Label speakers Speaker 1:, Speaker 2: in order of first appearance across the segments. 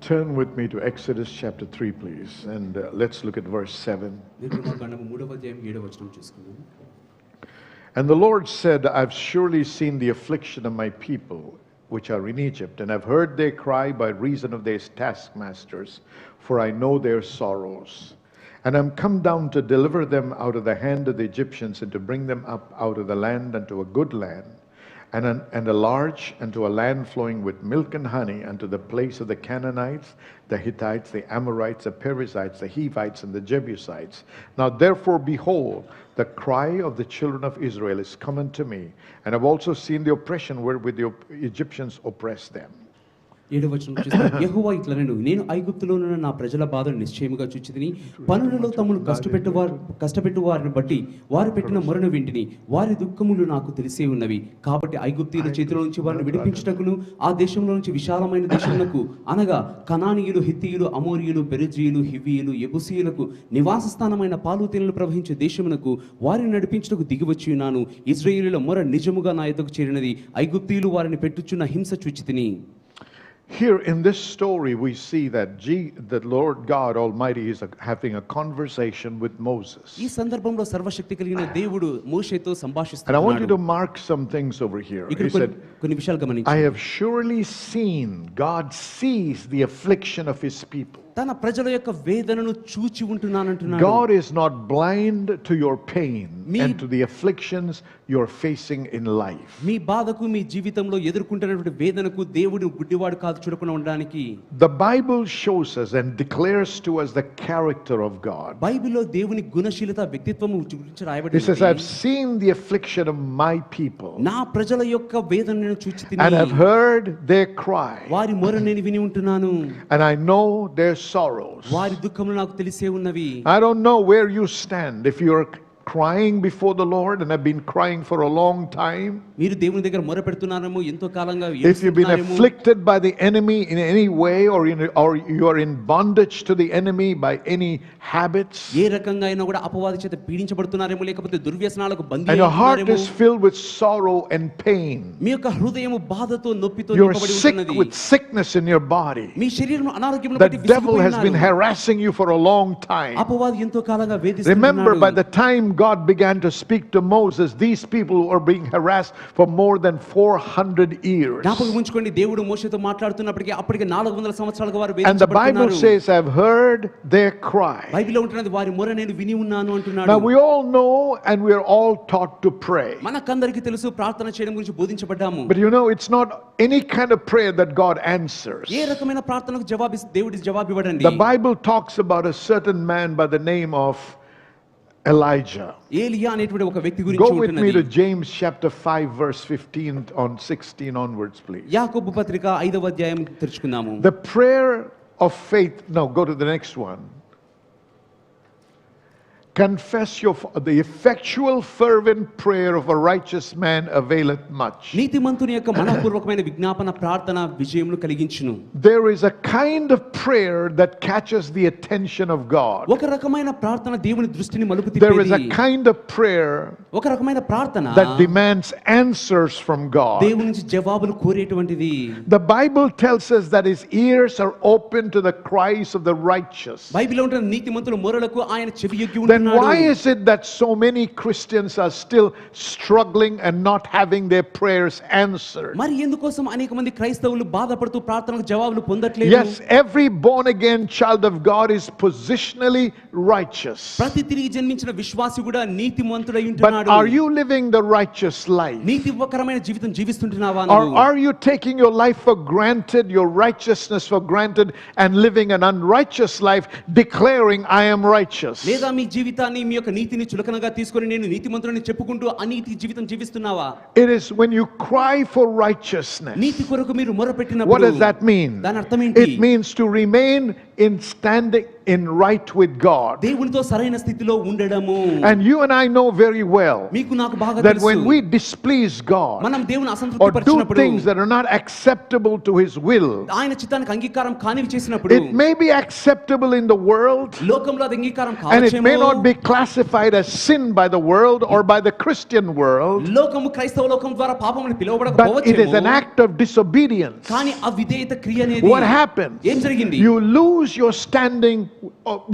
Speaker 1: Turn with me to Exodus chapter 3, please, and let's look at verse 7. And the Lord said, I've surely seen the affliction of my people, which are in Egypt, and I've heard their cry by reason of their taskmasters, for I know their sorrows. And I'm come down to deliver them out of the hand of the Egyptians, and to bring them up out of the land unto a good land, and a large, unto a land flowing with milk and honey, unto the place of the Canaanites, the Hittites, the Amorites, the Perizzites, the Hivites, and the Jebusites. Now therefore, behold, the cry of the children of Israel is come unto me, and I've also seen the oppression wherewith the Egyptians oppress them.
Speaker 2: 7వ వచనం చూస్తే యెహోవా ఇట్లనెను, నేను ఐగుప్తులోనున్న నా ప్రజల బాధను నిశ్చయముగా చూచితిని. పనులలో తమను కష్టపెట్టు వారిని బట్టి వారు పెట్టిన మొరను వింటిని. వారి దుఃఖములు నాకు తెలిసే ఉన్నవి. కాబట్టి ఐగుప్తీయుల చేతిలో నుంచి వారిని విడిపించుటకును, ఆ దేశంలో నుంచి విశాలమైన దేశమునకు, అనగా కనానీయులు, హిత్తీయులు, అమోరీయులు, పెరిజీయులు, హివ్వీయులు, యెబూసీయులకు నివాస స్థానమైన పాలు తేనెలు ప్రవహించే దేశమునకు వారిని నడిపించుటకు దిగివచ్చి ఉన్నాను. ఇశ్రాయేలీయుల మొర నిజముగా నా యొద్దకు చేరినది. ఐగుప్తీయులు వారిని పెట్టుచున్న హింస చూచితిని.
Speaker 1: Here in this story, we see that the Lord God Almighty is having a conversation with Moses.
Speaker 2: ఈ సందర్భంలో సర్వశక్తి కలిగిన దేవుడు మోషేతో సంభాషిస్తున్నాడు.
Speaker 1: And I want you to mark some things over here. He said,
Speaker 2: కొన్ని విషయాలు గమనించండి.
Speaker 1: I have surely seen, God sees the affliction of his people.
Speaker 2: తన ప్రజల యొక్క వేదనను చూచి ఉంటున్నానంటున్నాడు.
Speaker 1: God is not blind to your pain and to the afflictions you're facing in life.
Speaker 2: మీ బాధకు, మీ జీవితంలో ఎదుర్కొంటున్నటువంటి వేదనకు దేవుడు గుడ్డివాడు కాదు చూడకుండా ఉండడానికి.
Speaker 1: The Bible shows us and declares to us the character of God.
Speaker 2: బైబిల్లో దేవుని గుణశీలత, వ్యక్తిత్వము గురించి రాయబడింది.
Speaker 1: It says, I've seen the affliction of my people.
Speaker 2: నా ప్రజల యొక్క వేదనను చూచితిని.
Speaker 1: And I've heard their cry.
Speaker 2: వారి మొర నేను విని ఉంటున్నాను.
Speaker 1: And I know their sorrows.
Speaker 2: వారి దుఃఖములు నాకు తెలిసే ఉన్నవి.
Speaker 1: I don't know where you stand, if you're crying before the Lord and have been crying for a long time.
Speaker 2: మీరు దేవుని దగ్గర మొర పెడుతున్నారేమో, ఎంతో కాలంగా.
Speaker 1: If you've been afflicted by the enemy in any way, or you are in bondage to the enemy by any habits,
Speaker 2: ఏ రకంగా అయినా కూడా అపవాది చేత పీడించబడుతున్నారేమో, లేకపోతే దుర్వ్యసనాలకు బందీ
Speaker 1: and your heart is filled with sorrow and pain,
Speaker 2: మీ యొక్క హృదయము బాధతో, నొప్పితో
Speaker 1: you're
Speaker 2: నింపబడి
Speaker 1: sick
Speaker 2: ఉన్నది.
Speaker 1: with sickness in your body,
Speaker 2: మీ శరీరం అనారోగ్యమును
Speaker 1: the
Speaker 2: బట్టి
Speaker 1: devil has been harassing you for a long time.
Speaker 2: అపవాది ఎంతో కాలంగా వేధిస్తున్నాడు.
Speaker 1: Remember, by the time God began to speak to Moses, these people were being harassed for more than 400 years.
Speaker 2: జ్ఞాపకం ఉంచుకోండి, దేవుడు మోషేతో మాట్లాడుతున్నప్పటికీ అప్పటికే 400 సంవత్సరాలుగా వారు
Speaker 1: And the Bible says, I've heard their cry.
Speaker 2: బైబిల్లో ఉంటున్నది, వారి మొర నేను విని ఉన్నాను అంటున్నాడు.
Speaker 1: Now we all know and we are all taught to pray.
Speaker 2: మనకందరికీ తెలుసు, ప్రార్థన చేయడం గురించి బోధించబడ్డాము.
Speaker 1: But you know, it's not any kind of prayer that God answers.
Speaker 2: ఏ రకమైన ప్రార్థనకు దేవుడి జవాబు ఇవ్వడండి.
Speaker 1: The Bible talks about a certain man by the name of Elijah.
Speaker 2: ఏలియా అనేటువంటి ఒక వ్యక్తి గురించి
Speaker 1: Go with
Speaker 2: ఉంటున్నది.
Speaker 1: me to James chapter 5 verse 15 on 16 onwards, please.
Speaker 2: యాకోబు పత్రిక 5వ అధ్యాయం తెరుచుకుందాము.
Speaker 1: The prayer of faith. No, go to the next one. Confess the effectual fervent prayer of a righteous man availeth much.
Speaker 2: నీతిమంతుని యొక్క మనఃపూర్వకమైన విజ్ఞాపన ప్రార్థన విజయమును కలిగించును.
Speaker 1: There is a kind of prayer that catches the attention of God.
Speaker 2: ఒక రకమైన ప్రార్థన దేవుని దృష్టిని మలుపు తిప్పేది.
Speaker 1: There is a kind of prayer
Speaker 2: ఒక రకమైన ప్రార్థన
Speaker 1: that demands answers from God.
Speaker 2: దేవుని నుంచి జవాబులు కోరేటువంటిది.
Speaker 1: The Bible tells us that his ears are open to the cries of the righteous.
Speaker 2: బైబిల్లో ఉంటున్న నీతిమంతుల మొరలకు ఆయన చెవియొగ్గి
Speaker 1: ఉంటున్నాడు. Then why is it that so many Christians are still struggling and not having their prayers answered?
Speaker 2: మరి ఎందుకోసం అనేక మంది క్రైస్తవులు బాధపడుతూ ప్రార్థనకు జవాబులు పొందట్లేదు?
Speaker 1: Yes, every born again child of God is positionally righteous.
Speaker 2: ప్రతి తిరిగి జన్మించిన విశ్వాసి కూడా నీతిమంతుడై ఉంటున్నాడు.
Speaker 1: But are you living the righteous life?
Speaker 2: నీతికరమైన జీవితం జీవిస్తుంటున్నావా
Speaker 1: Or
Speaker 2: నువ్వు?
Speaker 1: are you taking your life for granted, your righteousness for granted, and living an unrighteous life declaring I am righteous?
Speaker 2: లేదా మీ జీవితాన్ని, మీ యొక్క నీతిని చులకనగా తీసుకొని నేను నీతిమంతుడని చెప్పుకుంటూ అనీతి జీవితం జీవిస్తున్నావా?
Speaker 1: It is when you cry for righteousness.
Speaker 2: నీతి కొరకు మీరు మొరపెట్టినప్పుడు
Speaker 1: What does that mean?
Speaker 2: దాని అర్థం ఏంటి?
Speaker 1: It means to remain in standing in right with God.
Speaker 2: దేవునితో సరైన స్థితిలో ఉండడము.
Speaker 1: And you and I know very well
Speaker 2: మీకు నాకు బాగా
Speaker 1: that
Speaker 2: తెలుసు
Speaker 1: when we displease God
Speaker 2: మనం దేవుని
Speaker 1: or
Speaker 2: అసంతృప్తి
Speaker 1: do
Speaker 2: పరిచినప్పుడు
Speaker 1: things that are not acceptable to His will,
Speaker 2: ఆయన చిత్తానికి అంగీకారం కానివి చేసినప్పుడు
Speaker 1: it may be acceptable in the world
Speaker 2: లోకంలో అది అంగీకారం
Speaker 1: and it may
Speaker 2: కావచ్చేమో.
Speaker 1: not be classified as sin by the world or by the Christian world,
Speaker 2: లోకము క్రైస్తవ లోకం ద్వారా పాపమని
Speaker 1: but it is an
Speaker 2: పిలువబడకపోవచ్చేమో.
Speaker 1: act of disobedience.
Speaker 2: కానీ అవిధేయత క్రియ అనేది
Speaker 1: What happens?
Speaker 2: ఏం జరిగింది?
Speaker 1: You lose your standing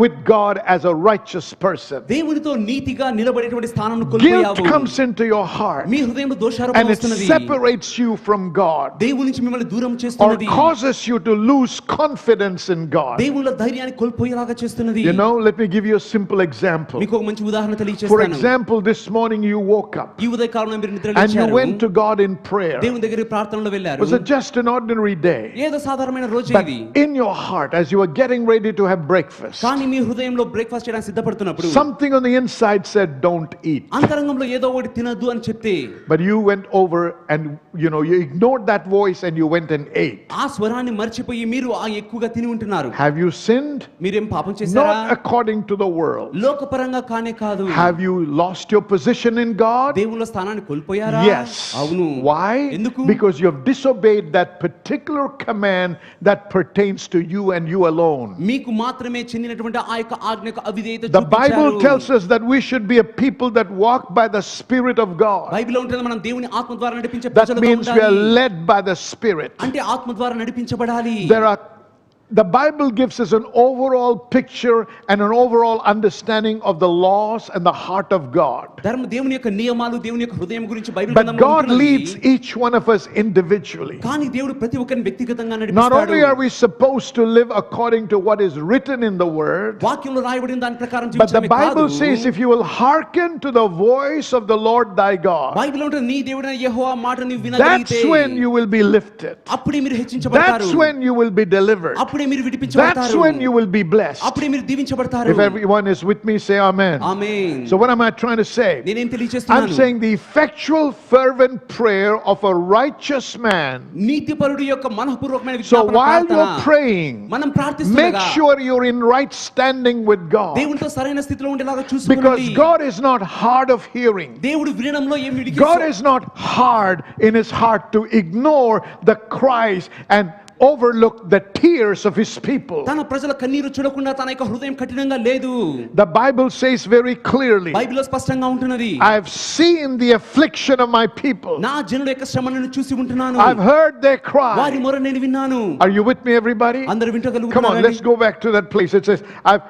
Speaker 1: with God as a righteous person.
Speaker 2: దేవునితో నీతిగా నిలబడేటువంటి స్థానంను
Speaker 1: Guilt
Speaker 2: కోల్పోయావు.
Speaker 1: comes into your heart
Speaker 2: మీ హృదయంలో దోషారోపణ
Speaker 1: and it
Speaker 2: వస్తున్నది.
Speaker 1: separates you from God
Speaker 2: దేవుని నుంచి మిమ్మల్ని దూరం
Speaker 1: or
Speaker 2: చేస్తున్నది.
Speaker 1: causes you to lose confidence in God.
Speaker 2: దేవునిలో ధైర్యాన్ని కోల్పోయేలాగా చేస్తున్నది.
Speaker 1: You know, let me give you a simple example.
Speaker 2: మీకు ఒక మంచి ఉదాహరణ
Speaker 1: For
Speaker 2: తెలియజేస్తాను.
Speaker 1: example, this morning you woke up
Speaker 2: ఈ ఉదయకాలంలో మీరు నిద్ర
Speaker 1: and you
Speaker 2: లేచారు.
Speaker 1: went to God in prayer.
Speaker 2: దేవుని దగ్గరికి ప్రార్థనలో వెళ్ళారు.
Speaker 1: Was it just an ordinary day?
Speaker 2: ఏదో సాధారణమైన రోజు
Speaker 1: But
Speaker 2: ఇది.
Speaker 1: in your heart, as you were getting ready to have breakfast,
Speaker 2: కానీ మీ హృదయంలో బ్రేక్ఫాస్ట్ చేయడానికి సిద్ధపడుతున్నప్పుడు
Speaker 1: something on the inside said, "Don't eat."
Speaker 2: అంతరంగంలో ఏదో ఒకటి తినద్దు అని చెప్తే
Speaker 1: But you went over and you ignored that voice and you went and ate.
Speaker 2: ఆ స్వరాన్ని మర్చిపోయి మీరు ఆ ఎక్కువగా తిని ఉంటున్నారు.
Speaker 1: Have you sinned?
Speaker 2: మీరేం పాపం చేశారా?
Speaker 1: Not according to the world.
Speaker 2: లోకపరంగా కానే కాదు.
Speaker 1: Have you lost your position in God?
Speaker 2: దేవునిలో స్థానాన్ని కోల్పోయారా?
Speaker 1: Yes.
Speaker 2: అవును.
Speaker 1: Why?
Speaker 2: ఎందుకు?
Speaker 1: Because you have disobeyed that particular command that pertains to you and you alone.
Speaker 2: మీకు మాత్రమే చెందినటువంటి ఆ యొక్క ఆజ్ఞకు అవిధేయత
Speaker 1: The Bible
Speaker 2: చూపించారు.
Speaker 1: tells us that we should be a people that walk by the Spirit of God.
Speaker 2: బైబిల్లో ఉంటుంది మనం దేవుని ఆత్మ ద్వారా నడిపించే
Speaker 1: That
Speaker 2: ప్రజలుగా
Speaker 1: means we are
Speaker 2: ఉండాలి.
Speaker 1: led by the Spirit.
Speaker 2: అంటే ఆత్మ ద్వారా నడిపించబడాలి.
Speaker 1: The Bible gives us an overall picture and an overall understanding of the laws and the heart of God.
Speaker 2: దేవుని యొక్క నియమాలు దేవుని యొక్క హృదయం గురించి బైబిల్
Speaker 1: But
Speaker 2: గ్రంథంలో
Speaker 1: God
Speaker 2: ఉంటున్నది.
Speaker 1: leads each one of us individually.
Speaker 2: కానీ దేవుడు ప్రతి ఒక్కరిని వ్యక్తిగతంగా
Speaker 1: Not
Speaker 2: నడిపిస్తాడు.
Speaker 1: only are we supposed to live according to what is written in the Word,
Speaker 2: వాక్యంలో రాయబడిన దాని ప్రకారం
Speaker 1: but the
Speaker 2: జీవించడమే
Speaker 1: Bible
Speaker 2: కాదు.
Speaker 1: says if you will hearken to the voice of the Lord thy God,
Speaker 2: బైబిల్లో ఉంటుంది నీ దేవుడైన యెహోవా మాట నీవు
Speaker 1: that's
Speaker 2: వినగలిగితే
Speaker 1: when you will be lifted.
Speaker 2: అప్పుడే మీరు హెచ్చించబడతారు.
Speaker 1: That's when you will be delivered.
Speaker 2: అప్పుడే మీరు విడిపించబడతారు.
Speaker 1: That's when you will be blessed.
Speaker 2: అప్పుడే మీరు దీవించబడతారు.
Speaker 1: If everyone is with me, say amen.
Speaker 2: Amen.
Speaker 1: So what am I trying to say?
Speaker 2: నేనేం
Speaker 1: I'm
Speaker 2: తెలియజేస్తున్నాను?
Speaker 1: saying the effectual fervent prayer of a righteous man.
Speaker 2: నీతిపరుడు యొక్క మనఃపూర్వకమైన
Speaker 1: So
Speaker 2: విజ్ఞాపన
Speaker 1: while
Speaker 2: ప్రార్థన.
Speaker 1: you're praying,
Speaker 2: మనం
Speaker 1: make
Speaker 2: ప్రార్థిస్తుండగా
Speaker 1: sure you're in right standing with God.
Speaker 2: దేవునితో సరైన స్థితిలో ఉండేలాగా
Speaker 1: Because
Speaker 2: చూసుకోండి.
Speaker 1: God is not hard of hearing.
Speaker 2: దేవుడు వినడంలో ఏమి
Speaker 1: God is not hard in his heart to ignore the cries and overlook the tears of his people.
Speaker 2: తన ప్రజల కన్నీరు చూడకుండా తన యొక్క హృదయం కఠినంగా లేదు.
Speaker 1: The Bible says very clearly,
Speaker 2: బైబిల్లో స్పష్టంగా ఉంటున్నది.
Speaker 1: I've seen the affliction of my people.
Speaker 2: నా జనుల యొక్క శ్రమలను చూసి ఉంటున్నాను.
Speaker 1: I've heard their
Speaker 2: వారి
Speaker 1: cry.
Speaker 2: మొర నేను విన్నాను.
Speaker 1: Are you with me, everybody?
Speaker 2: అందరూ
Speaker 1: Come on,
Speaker 2: వింటగలుగుతున్నారా?
Speaker 1: let's go back to that place. It says, I've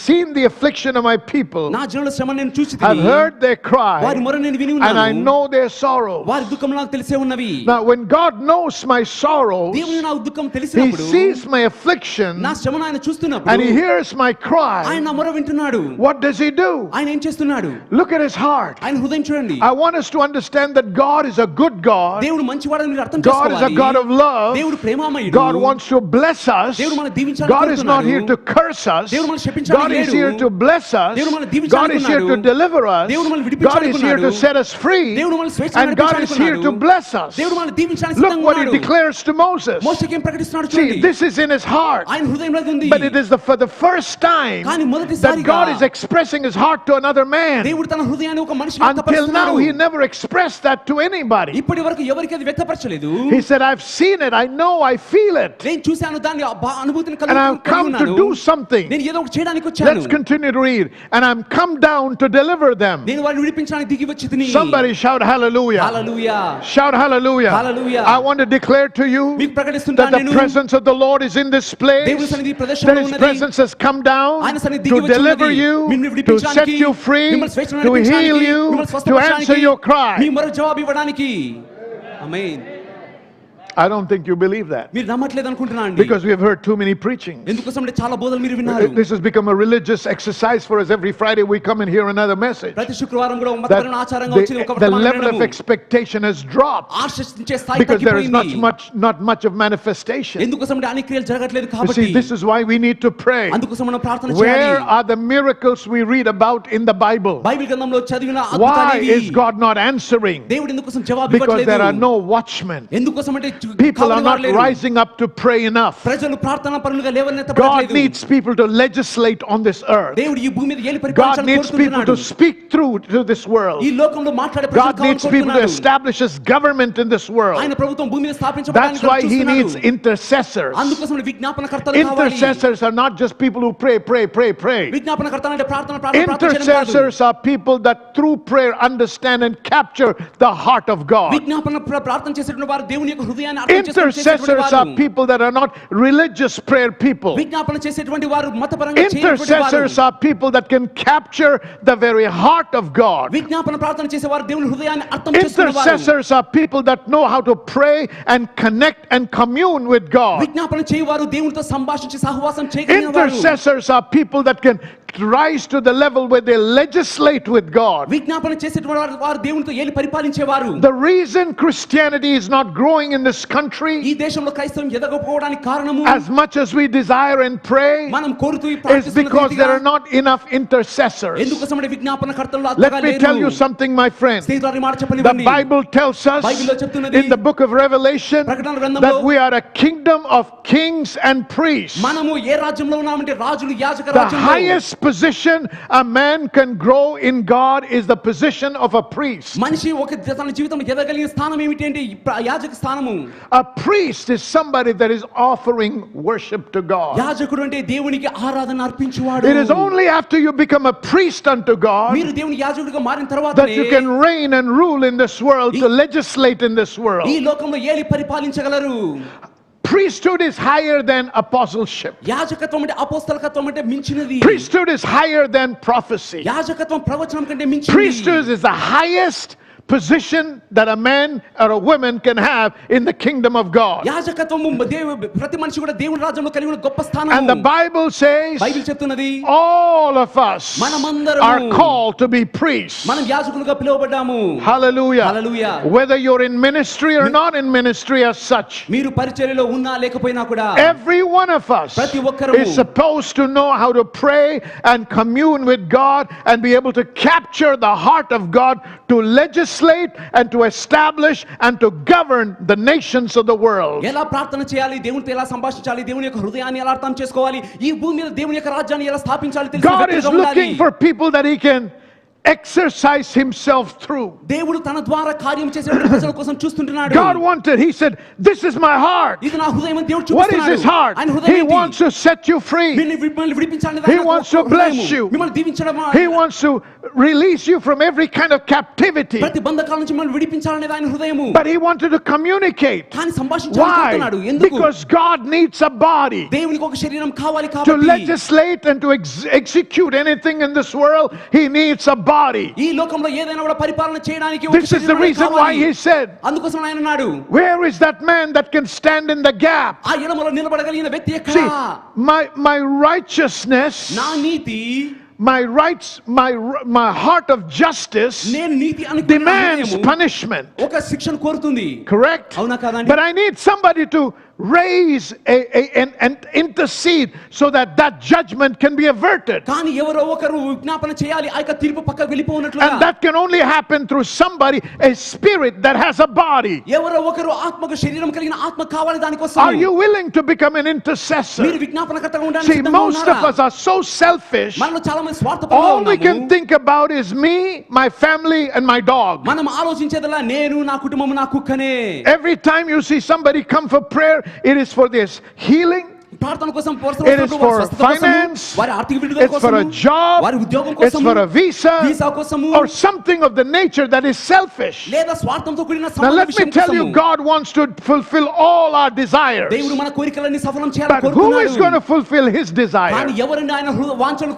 Speaker 1: seen the affliction of my people.
Speaker 2: నా జనుల శ్రమ నేను చూసి
Speaker 1: I've heard their cry.
Speaker 2: వారి మొర నేను విని
Speaker 1: And I
Speaker 2: ఉన్నాను.
Speaker 1: know their sorrow.
Speaker 2: వారి దుఃఖం నాకు తెలిసే ఉన్నవి.
Speaker 1: Now, when God knows my sorrows,
Speaker 2: దేవుని నా దుఃఖం
Speaker 1: He
Speaker 2: తెలిసినప్పుడు
Speaker 1: sees my affliction
Speaker 2: నా శ్రమను ఆయన చూస్తున్నప్పుడు
Speaker 1: and He hears my
Speaker 2: ఆయన
Speaker 1: cry.
Speaker 2: నా మొర వింటున్నాడు.
Speaker 1: What does He do?
Speaker 2: ఆయన ఏం చేస్తున్నాడు?
Speaker 1: Look at His heart.
Speaker 2: ఆయన హృదయం చూడండి.
Speaker 1: I want us to understand that God is a good God.
Speaker 2: దేవుడు మంచివాడని మీరు అర్థం
Speaker 1: God is a
Speaker 2: చేసుకోవాలి.
Speaker 1: God of love.
Speaker 2: దేవుడు ప్రేమామయుడు.
Speaker 1: God wants to bless us.
Speaker 2: దేవుడు మనల్ని దీవించాలని
Speaker 1: God is not
Speaker 2: కోరుతున్నాడు.
Speaker 1: here to curse us.
Speaker 2: దేవుడు మనల్ని శపించాలని
Speaker 1: God is
Speaker 2: లేడు.
Speaker 1: here to bless us.
Speaker 2: దేవుడు మనల్ని
Speaker 1: God
Speaker 2: దీవించాలని
Speaker 1: is here to
Speaker 2: ఉన్నాడు.
Speaker 1: deliver us.
Speaker 2: దేవుడు మనల్ని
Speaker 1: God is here to
Speaker 2: విడిపించాలనుకున్నాడు.
Speaker 1: set us free.
Speaker 2: దేవుడు మనల్ని స్వేచ్ఛగా
Speaker 1: And God is here
Speaker 2: నడిపించాలనుకున్నాడు.
Speaker 1: to bless us.
Speaker 2: దేవుడు మనల్ని దీవించాలని
Speaker 1: Look
Speaker 2: సిద్ధంగా
Speaker 1: what He
Speaker 2: ఉన్నాడు.
Speaker 1: declares to Moses.
Speaker 2: మోషేకి ఏం ప్రకటిస్తున్నాడు
Speaker 1: See,
Speaker 2: చూడండి.
Speaker 1: this is in his heart.
Speaker 2: ఆయన హృదయంలో ఉంది.
Speaker 1: But it is for the first time
Speaker 2: కానీ
Speaker 1: that
Speaker 2: మొదటిసారిగా
Speaker 1: God is expressing his heart to another man.
Speaker 2: దేవుడు తన హృదయాన్ని ఒక మనిషికి
Speaker 1: Until now,
Speaker 2: వ్యక్తపరుస్తున్నాడు.
Speaker 1: He never expressed that to anybody.
Speaker 2: ఇప్పటి వరకు ఎవరికి అది వ్యక్తపరచలేదు.
Speaker 1: He said, I've seen it, I know, I feel it,
Speaker 2: నేను చూశాను దాన్ని అనుభూతిని
Speaker 1: and I've come to do something.
Speaker 2: నేను ఏదో ఒకటి చేయడానికి వచ్చాను.
Speaker 1: Let's continue to read. And I'm come down to deliver them.
Speaker 2: నేను వారిని విడిపించడానికి దిగి వచ్చితిని.
Speaker 1: Somebody shout hallelujah.
Speaker 2: Hallelujah.
Speaker 1: Shout hallelujah.
Speaker 2: Hallelujah.
Speaker 1: I want to declare to you
Speaker 2: మీకు ప్రకటిస్తున్నాను
Speaker 1: that the
Speaker 2: నేను.
Speaker 1: presence of the Lord is in this place.
Speaker 2: దేవుని సన్నిధి
Speaker 1: That
Speaker 2: ప్రదర్శనలో
Speaker 1: His
Speaker 2: ఉన్నది.
Speaker 1: presence has come down
Speaker 2: ఆయన సన్నిధి
Speaker 1: to
Speaker 2: దిగి వచ్చి
Speaker 1: deliver
Speaker 2: ఉన్నది.
Speaker 1: you,
Speaker 2: మిమ్మల్ని
Speaker 1: to
Speaker 2: విడిపించడానికి,
Speaker 1: set you free,
Speaker 2: మిమ్మల్ని స్వేచ్ఛను
Speaker 1: to
Speaker 2: నడిపించడానికి,
Speaker 1: heal you,
Speaker 2: మిమ్మల్ని
Speaker 1: to
Speaker 2: స్వస్థపరచడానికి,
Speaker 1: answer your cry.
Speaker 2: మీ మొర జవాబు ఇవ్వడానికి. ఆమేన్.
Speaker 1: I don't think you believe that,
Speaker 2: మీరు నమ్మట్లేదు అనుకుంటున్నా అండి.
Speaker 1: because we have heard too many preachings.
Speaker 2: ఎందుకోసమంటే చాలా బోధలు మీరు విన్నారు.
Speaker 1: This has become a religious exercise for us. Every Friday we come and hear another message.
Speaker 2: ప్రతి శుక్రవారం కూడా
Speaker 1: That
Speaker 2: మతపరమైన ఆచారంగా వచ్చి ఒక
Speaker 1: the
Speaker 2: వర్తమానం
Speaker 1: level of
Speaker 2: వినడము.
Speaker 1: expectation has dropped
Speaker 2: ఆశించే స్థాయి
Speaker 1: because there is
Speaker 2: తగ్గిపోయింది.
Speaker 1: not much of manifestation.
Speaker 2: ఎందుకోసమంటే అన్ని క్రియలు జరగట్లేదు
Speaker 1: You
Speaker 2: కాబట్టి.
Speaker 1: see, this is why we need to pray.
Speaker 2: అందుకోసం మనం ప్రార్థన
Speaker 1: Where
Speaker 2: చేయాలి.
Speaker 1: are the miracles we read about in the Bible?
Speaker 2: Bible గ్రంథంలో చదివిన
Speaker 1: Why
Speaker 2: అద్భుతాలేవి?
Speaker 1: is God not answering?
Speaker 2: దేవుడు ఎందుకోసం జవాబు
Speaker 1: Because there are
Speaker 2: ఇవ్వట్లేదు?
Speaker 1: no watchmen.
Speaker 2: ఎందుకోసమంటే
Speaker 1: People are not rising up to pray enough.
Speaker 2: ప్రజలు ప్రార్థనా పరులుగా
Speaker 1: God
Speaker 2: లేవనెత్తబడట్లేదు.
Speaker 1: needs people to legislate on this earth.
Speaker 2: దేవుడు ఈ భూమి మీద ఏలి
Speaker 1: God
Speaker 2: పరిపాలించాలని
Speaker 1: needs people
Speaker 2: కోరుతున్నాడు.
Speaker 1: to speak through to this world.
Speaker 2: ఈ లోకంలో మాట్లాడే
Speaker 1: God
Speaker 2: ప్రజలు
Speaker 1: needs people to
Speaker 2: కావాలనుకుంటున్నాడు.
Speaker 1: establish His government in this world.
Speaker 2: ఆయన ప్రభుత్వం భూమి మీద
Speaker 1: That's
Speaker 2: స్థాపించబడాలని
Speaker 1: why He
Speaker 2: చూస్తున్నాడు.
Speaker 1: needs intercessors.
Speaker 2: అందుకోసం విజ్ఞాపనకర్తలు కావాలి.
Speaker 1: Intercessors are not just people who pray.
Speaker 2: విజ్ఞాపనకర్తలు అంటే ప్రార్థన చేయడం కాదు.
Speaker 1: Intercessors are people that through prayer understand and capture the heart of God.
Speaker 2: విజ్ఞాపన ప్రార్థన చేసేటువంటి వారు దేవుని యొక్క హృదయాన్ని అర్థం చేసుకునేటువంటి
Speaker 1: Intercessors are
Speaker 2: వారు.
Speaker 1: people that are not religious prayer people.
Speaker 2: విజ్ఞాపన చేసేటువంటి వారు మతపరంగా చేయటువంటి వారు.
Speaker 1: Intercessors are people that can capture the very heart of God.
Speaker 2: విజ్ఞాపన ప్రార్థన చేసేవారు దేవుని హృదయాన్ని అర్థం చేసుకునేవారు.
Speaker 1: Intercessors are people that know how to pray and connect and commune with God.
Speaker 2: విజ్ఞాపన చేయవారు దేవునితో సంభాషించి సహవాసం చేయగలిగిన వారు.
Speaker 1: Intercessors are people that can rise to the level where they legislate with God.
Speaker 2: విజ్ఞాపన చేసేటువంటి వారు దేవునితో ఏలి పరిపాలించేవారు.
Speaker 1: The reason Christianity is not growing in this country,
Speaker 2: ఈ దేశంలో క్రైస్తవం ఎదగకపోవడానికి కారణము
Speaker 1: as much as we desire and pray,
Speaker 2: మనం కోరుతూ
Speaker 1: is because there are not enough intercessors.
Speaker 2: ఎందుకోసమని విజ్ఞాపనకర్తలు
Speaker 1: Let
Speaker 2: అంతగా
Speaker 1: me
Speaker 2: లేరు.
Speaker 1: tell you something, my friend.
Speaker 2: స్నేహితులారా, ఈ మాట
Speaker 1: The
Speaker 2: చెప్పనివ్వండి.
Speaker 1: Bible tells us
Speaker 2: బైబిల్లో చెప్తున్నది,
Speaker 1: in the book of Revelation
Speaker 2: ప్రకటన గ్రంథంలో,
Speaker 1: that we are a kingdom of kings and priests.
Speaker 2: మనము ఏ రాజ్యంలో ఉన్నామంటే రాజులు యాజక
Speaker 1: The
Speaker 2: రాజ్యంలో.
Speaker 1: highest position a man can grow in God is the position of a priest.
Speaker 2: మనిషి ఒక తన జీవితంలో ఎదగలిగిన స్థానం ఏమిటి అంటే యాజక స్థానము.
Speaker 1: A priest is somebody that is offering worship to God.
Speaker 2: యాజకుడు అంటే దేవునికి ఆరాధన అర్పించువాడు.
Speaker 1: It is only after you become a priest unto God
Speaker 2: మీరు దేవుని యాజకుడిగా మారిన తర్వాత
Speaker 1: that you can reign and rule in this world, to legislate in this world.
Speaker 2: ఈ లోకంలో ఏలి పరిపాలించగలరు.
Speaker 1: Priesthood is higher than apostleship.
Speaker 2: యాజకత్వం అంటే అపోస్తలకత్వం అంటే మించినది.
Speaker 1: Priesthood is higher than prophecy.
Speaker 2: యాజకత్వం ప్రవచనం కంటే మించినది.
Speaker 1: Priesthood is the highest position that a man or a woman can have in the kingdom of God.
Speaker 2: యాజకత్వము ప్రతి మనిషి కూడా దేవుని రాజ్యంలో కలిగి ఉన్న గొప్ప స్థానం.
Speaker 1: And the Bible says
Speaker 2: Bible చెప్తున్నది,
Speaker 1: all of us
Speaker 2: మనమందరము
Speaker 1: are called to be priests.
Speaker 2: మనం యాజకులుగా పిలువబడ్డాము.
Speaker 1: Hallelujah.
Speaker 2: Hallelujah.
Speaker 1: Whether you're in ministry or not in ministry as such,
Speaker 2: మీరు పరిచర్యలో ఉన్నా లేకపోయినా కూడా
Speaker 1: every one of us
Speaker 2: ప్రతి ఒక్కరము
Speaker 1: is supposed to know how to pray and commune with God and be able to capture the heart of God to legislate and to establish and to govern the nations of the world.
Speaker 2: ఎలా ప్రార్థన చేయాలి, దేవునితో ఎలా సంభాషించాలి, దేవుని యొక్క హృదయాన్ని ఎలా అర్థం చేసుకోవాలి, ఈ భూమి మీద దేవుని యొక్క రాజ్యాన్ని ఎలా స్థాపించాలి తెలిసిన
Speaker 1: God is
Speaker 2: వ్యక్తిగా ఉండాలి.
Speaker 1: looking for people that He can exercise Himself through.
Speaker 2: దేవుడు తన ద్వారా కార్యం చేసేటువంటి ప్రజల కోసం చూస్తుంటున్నాడు.
Speaker 1: God wanted, He said, this is my heart.
Speaker 2: ఇది నా హృదయం అని దేవుడు
Speaker 1: What is
Speaker 2: చూపిస్తున్నాడు.
Speaker 1: His heart?
Speaker 2: ఆయన హృదయం
Speaker 1: He
Speaker 2: ఏంటి?
Speaker 1: wants to set you free.
Speaker 2: మిమ్మల్ని విడిపించాలని
Speaker 1: He
Speaker 2: ఆయన
Speaker 1: wants to
Speaker 2: హృదయము.
Speaker 1: bless you.
Speaker 2: మిమ్మల్ని దీవించడం,
Speaker 1: He wants to release you from every kind of captivity.
Speaker 2: ప్రతి బంధకాల నుంచి మిమ్మల్ని విడిపించాలనేది ఆయన హృదయము.
Speaker 1: But He wanted to communicate.
Speaker 2: కానీ సంభాషించాలనుకుంటున్నాడు.
Speaker 1: Why?
Speaker 2: ఎందుకు?
Speaker 1: Because God needs a body
Speaker 2: దేవునికి ఒక శరీరం కావాలి
Speaker 1: to
Speaker 2: కాబట్టి.
Speaker 1: legislate and to execute anything in this world. He needs a body.
Speaker 2: ఈ లోకంలో ఏదైనా కూడా పరిపాలన చేయడానికి ఒక
Speaker 1: This is the
Speaker 2: శరీరం
Speaker 1: reason
Speaker 2: కావాలి.
Speaker 1: why He said,
Speaker 2: అందుకోసం ఆయన అన్నాడు,
Speaker 1: where is that man that can stand in the gap?
Speaker 2: ఆ ఎడమలో నిలబడగలిగిన వ్యక్తి
Speaker 1: See,
Speaker 2: ఎక్కడ?
Speaker 1: my righteousness,
Speaker 2: నా నీతి,
Speaker 1: my rights, my heart of justice
Speaker 2: నేను నీతి
Speaker 1: demands
Speaker 2: అనుకున్న
Speaker 1: punishment.
Speaker 2: ఒక శిక్షను కోరుతుంది.
Speaker 1: Correct?
Speaker 2: అవునా కాదండి?
Speaker 1: But I need somebody to raise and intercede so that judgment can be averted.
Speaker 2: కానీ ఎవరో ఒకరు విజ్ఞాపన చేయాలి, ఆ యొక్క తీర్పు పక్క వెళ్ళిపోనట్లుగా.
Speaker 1: And that can only happen through somebody, a spirit that has a body.
Speaker 2: ఎవరో ఒకరు ఆత్మకు శరీరం కలిగిన ఆత్మ కావాలి దానికోసం.
Speaker 1: Are you willing to become an intercessor?
Speaker 2: మీరు విజ్ఞాపనకర్తగా ఉండడానికి
Speaker 1: See,
Speaker 2: సిద్ధంగా
Speaker 1: most
Speaker 2: ఉన్నారా?
Speaker 1: of us are so selfish.
Speaker 2: మనలో చాలా మంది స్వార్థపరులుగా
Speaker 1: All we
Speaker 2: ఉన్నాము.
Speaker 1: can think about is me, my family, and my dog.
Speaker 2: మనం ఆలోచించేదల్లా నేను, నా కుటుంబం, నా కుక్కనే.
Speaker 1: Every time you see somebody come for prayer, it is for this healing.
Speaker 2: ప్రార్థన కోసం
Speaker 1: It is for finance.
Speaker 2: వారి ఆర్థిక విడుదల
Speaker 1: It's for a
Speaker 2: కోసం,
Speaker 1: job.
Speaker 2: వారి ఉద్యోగం
Speaker 1: It's
Speaker 2: కోసం,
Speaker 1: for a visa
Speaker 2: వీసా కోసము,
Speaker 1: or something of the nature that is selfish.
Speaker 2: లేదా స్వార్థంతో కూడిన
Speaker 1: Now
Speaker 2: సంబంధ
Speaker 1: let me
Speaker 2: విషయం
Speaker 1: tell you,
Speaker 2: కోసము.
Speaker 1: God wants to fulfill all our desires.
Speaker 2: దేవుడు మన కోరికలన్నీ సఫలం చేయాలని
Speaker 1: But who is going to
Speaker 2: కోరుతున్నాడు.
Speaker 1: fulfill His desire?
Speaker 2: కానీ ఎవరండి ఆయన వాంఛలు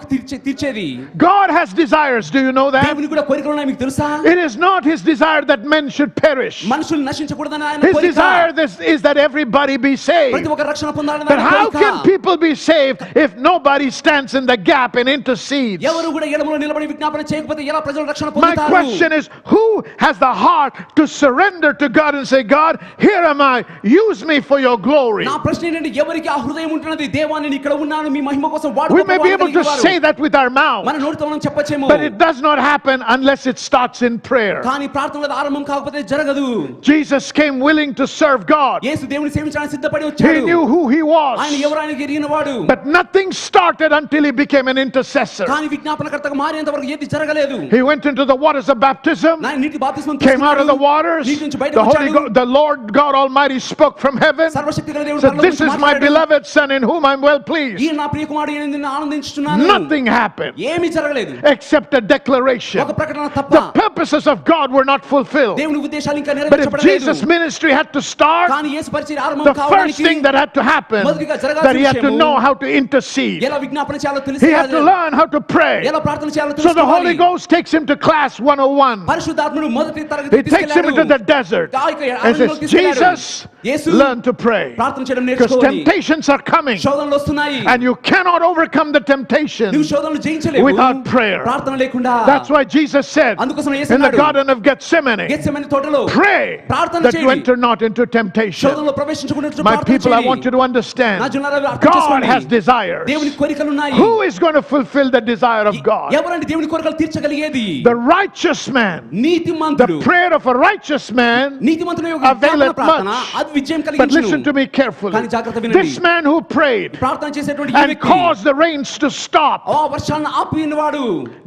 Speaker 2: తీర్చేది?
Speaker 1: God has desires. Do you know that?
Speaker 2: దేవునికి కూడా కోరికలు ఉన్నాయి, మీకు తెలుసా?
Speaker 1: It is not His desire that men should perish.
Speaker 2: మనుషులు నశించకూడదని ఆయన
Speaker 1: His
Speaker 2: కోరిక.
Speaker 1: desire is that everybody be saved.
Speaker 2: ప్రతి ఒక్క రక్షణ పొందాలని
Speaker 1: But
Speaker 2: ఆయన
Speaker 1: how
Speaker 2: కోరిక.
Speaker 1: can people be saved if nobody stands in the gap and intercedes?
Speaker 2: ఎవరు కూడా ఎడమలో నిలబడి విజ్ఞాపన చేయకపోతే ఎలా ప్రజలు రక్షణ
Speaker 1: My
Speaker 2: పొందుతారు?
Speaker 1: question is, who has the heart to surrender to God and say, God, here am I, use me for your glory?
Speaker 2: నా ప్రశ్న ఏంటంటే ఎవరికి ఆ హృదయం ఉంటున్నది, దేవా నేను ఇక్కడ ఉన్నాను మీ మహిమ కోసం
Speaker 1: We may be able to say that with our mouth,
Speaker 2: మన నోటితో మనం చెప్పొచ్చేమో,
Speaker 1: but it does not happen unless it starts in prayer.
Speaker 2: కానీ ప్రార్థనలో ఆరంభం కాకపోతే జరగదు.
Speaker 1: Jesus came willing to serve God.
Speaker 2: యేసు దేవుని సేవించడానికి సిద్ధపడి
Speaker 1: He
Speaker 2: వచ్చాడు.
Speaker 1: knew who he
Speaker 2: ఆయన
Speaker 1: was.
Speaker 2: ఎవరు ఆయనకి ఎరిగినవాడు.
Speaker 1: But nothing started until he became an intercessor.
Speaker 2: కానీ విజ్ఞాపనకర్తగా మారేంత వరకు ఏది జరగలేదు.
Speaker 1: He went into the waters of baptism,
Speaker 2: నా నీటి బాప్తిస్మం
Speaker 1: came out of the waters.
Speaker 2: నీటి నుంచి బయటకు
Speaker 1: The Lord God Almighty spoke from heaven,
Speaker 2: సర్వశక్తిగల దేవుడు
Speaker 1: said,
Speaker 2: పరలోకం
Speaker 1: this
Speaker 2: నుంచి
Speaker 1: is my
Speaker 2: మాట్లాడాడు.
Speaker 1: beloved son in whom I'm well pleased.
Speaker 2: ఈ నా ప్రియ కుమారుడు నేను నిన్ను ఆనందించుచున్నాను.
Speaker 1: Nothing happened
Speaker 2: ఏమీ జరగలేదు.
Speaker 1: except a declaration.
Speaker 2: ఒక ప్రకటన తప్ప
Speaker 1: The purposes of God were not fulfilled.
Speaker 2: దేవుని ఉద్దేశాలు ఇంకా
Speaker 1: But if
Speaker 2: నెరవేర్చబడలేదు.
Speaker 1: Jesus' ministry had to start,
Speaker 2: కానీ యేసు పరిచర్య ఆరంభం
Speaker 1: the first
Speaker 2: కావడానికి
Speaker 1: thing that had to happen,
Speaker 2: మొదటిగా జరగాల్సిన
Speaker 1: that he had to
Speaker 2: విషయము,
Speaker 1: know how to intercede.
Speaker 2: ఎలా విజ్ఞాపన చేయాలో
Speaker 1: He had to
Speaker 2: తెలిసి
Speaker 1: learn how to pray.
Speaker 2: ఎలా ప్రార్థన చేయాలో
Speaker 1: So the Holy
Speaker 2: తెలుసుకోవాలి.
Speaker 1: Ghost takes him to class 101.
Speaker 2: పరిశుద్ధాత్ముడు మొదటి
Speaker 1: He
Speaker 2: తరగతికి
Speaker 1: takes him into the
Speaker 2: తీసుకెళ్లాడు.
Speaker 1: desert
Speaker 2: గాయక
Speaker 1: and says,
Speaker 2: అరణ్యంలోకి తీసుకెళ్లాడు.
Speaker 1: Jesus,
Speaker 2: Yesu
Speaker 1: learn to pray.
Speaker 2: ప్రార్థన చేయడం
Speaker 1: Because
Speaker 2: నేర్చుకోవాలి.
Speaker 1: temptations are coming
Speaker 2: శోధనలు వస్తున్నాయి.
Speaker 1: and you cannot overcome the temptation
Speaker 2: నువ్వు శోధనలు జయించలేవు
Speaker 1: without prayer.
Speaker 2: ప్రార్థన లేకుండా.
Speaker 1: That's why Jesus said
Speaker 2: అందుకోసం యేసు
Speaker 1: in the
Speaker 2: అన్నాడు,
Speaker 1: Garden of Gethsemane,
Speaker 2: గెత్సేమనే తోటలో
Speaker 1: pray
Speaker 2: ప్రార్థన
Speaker 1: that you
Speaker 2: చేయండి.
Speaker 1: enter not into temptation.
Speaker 2: శోధనలో ప్రవేశించకుండా
Speaker 1: My
Speaker 2: ప్రార్థన
Speaker 1: people, I
Speaker 2: చేయండి.
Speaker 1: want you to understand,
Speaker 2: నా జనులారా అర్థం
Speaker 1: God
Speaker 2: చేసుకోండి.
Speaker 1: has desires.
Speaker 2: దేవుని కోరికలు ఉన్నాయి.
Speaker 1: Who is going to fulfill the desire of God?
Speaker 2: ఎవరండి దేవుని కోరికలు తీర్చగలిగేది?
Speaker 1: The righteous man.
Speaker 2: నీతిమంతుడు.
Speaker 1: The prayer of a righteous man
Speaker 2: నీతిమంతుని యొక్క
Speaker 1: availeth
Speaker 2: ప్రార్థన
Speaker 1: much.
Speaker 2: అది విజయం
Speaker 1: But listen to
Speaker 2: కలిగించును.
Speaker 1: me carefully.
Speaker 2: కానీ జాగ్రత్త వినండి.
Speaker 1: This man who prayed
Speaker 2: ప్రార్థన చేసేటువంటి ఈ
Speaker 1: and
Speaker 2: వ్యక్తి
Speaker 1: caused the rains to stop
Speaker 2: ఆ వర్షాలను ఆపినవాడు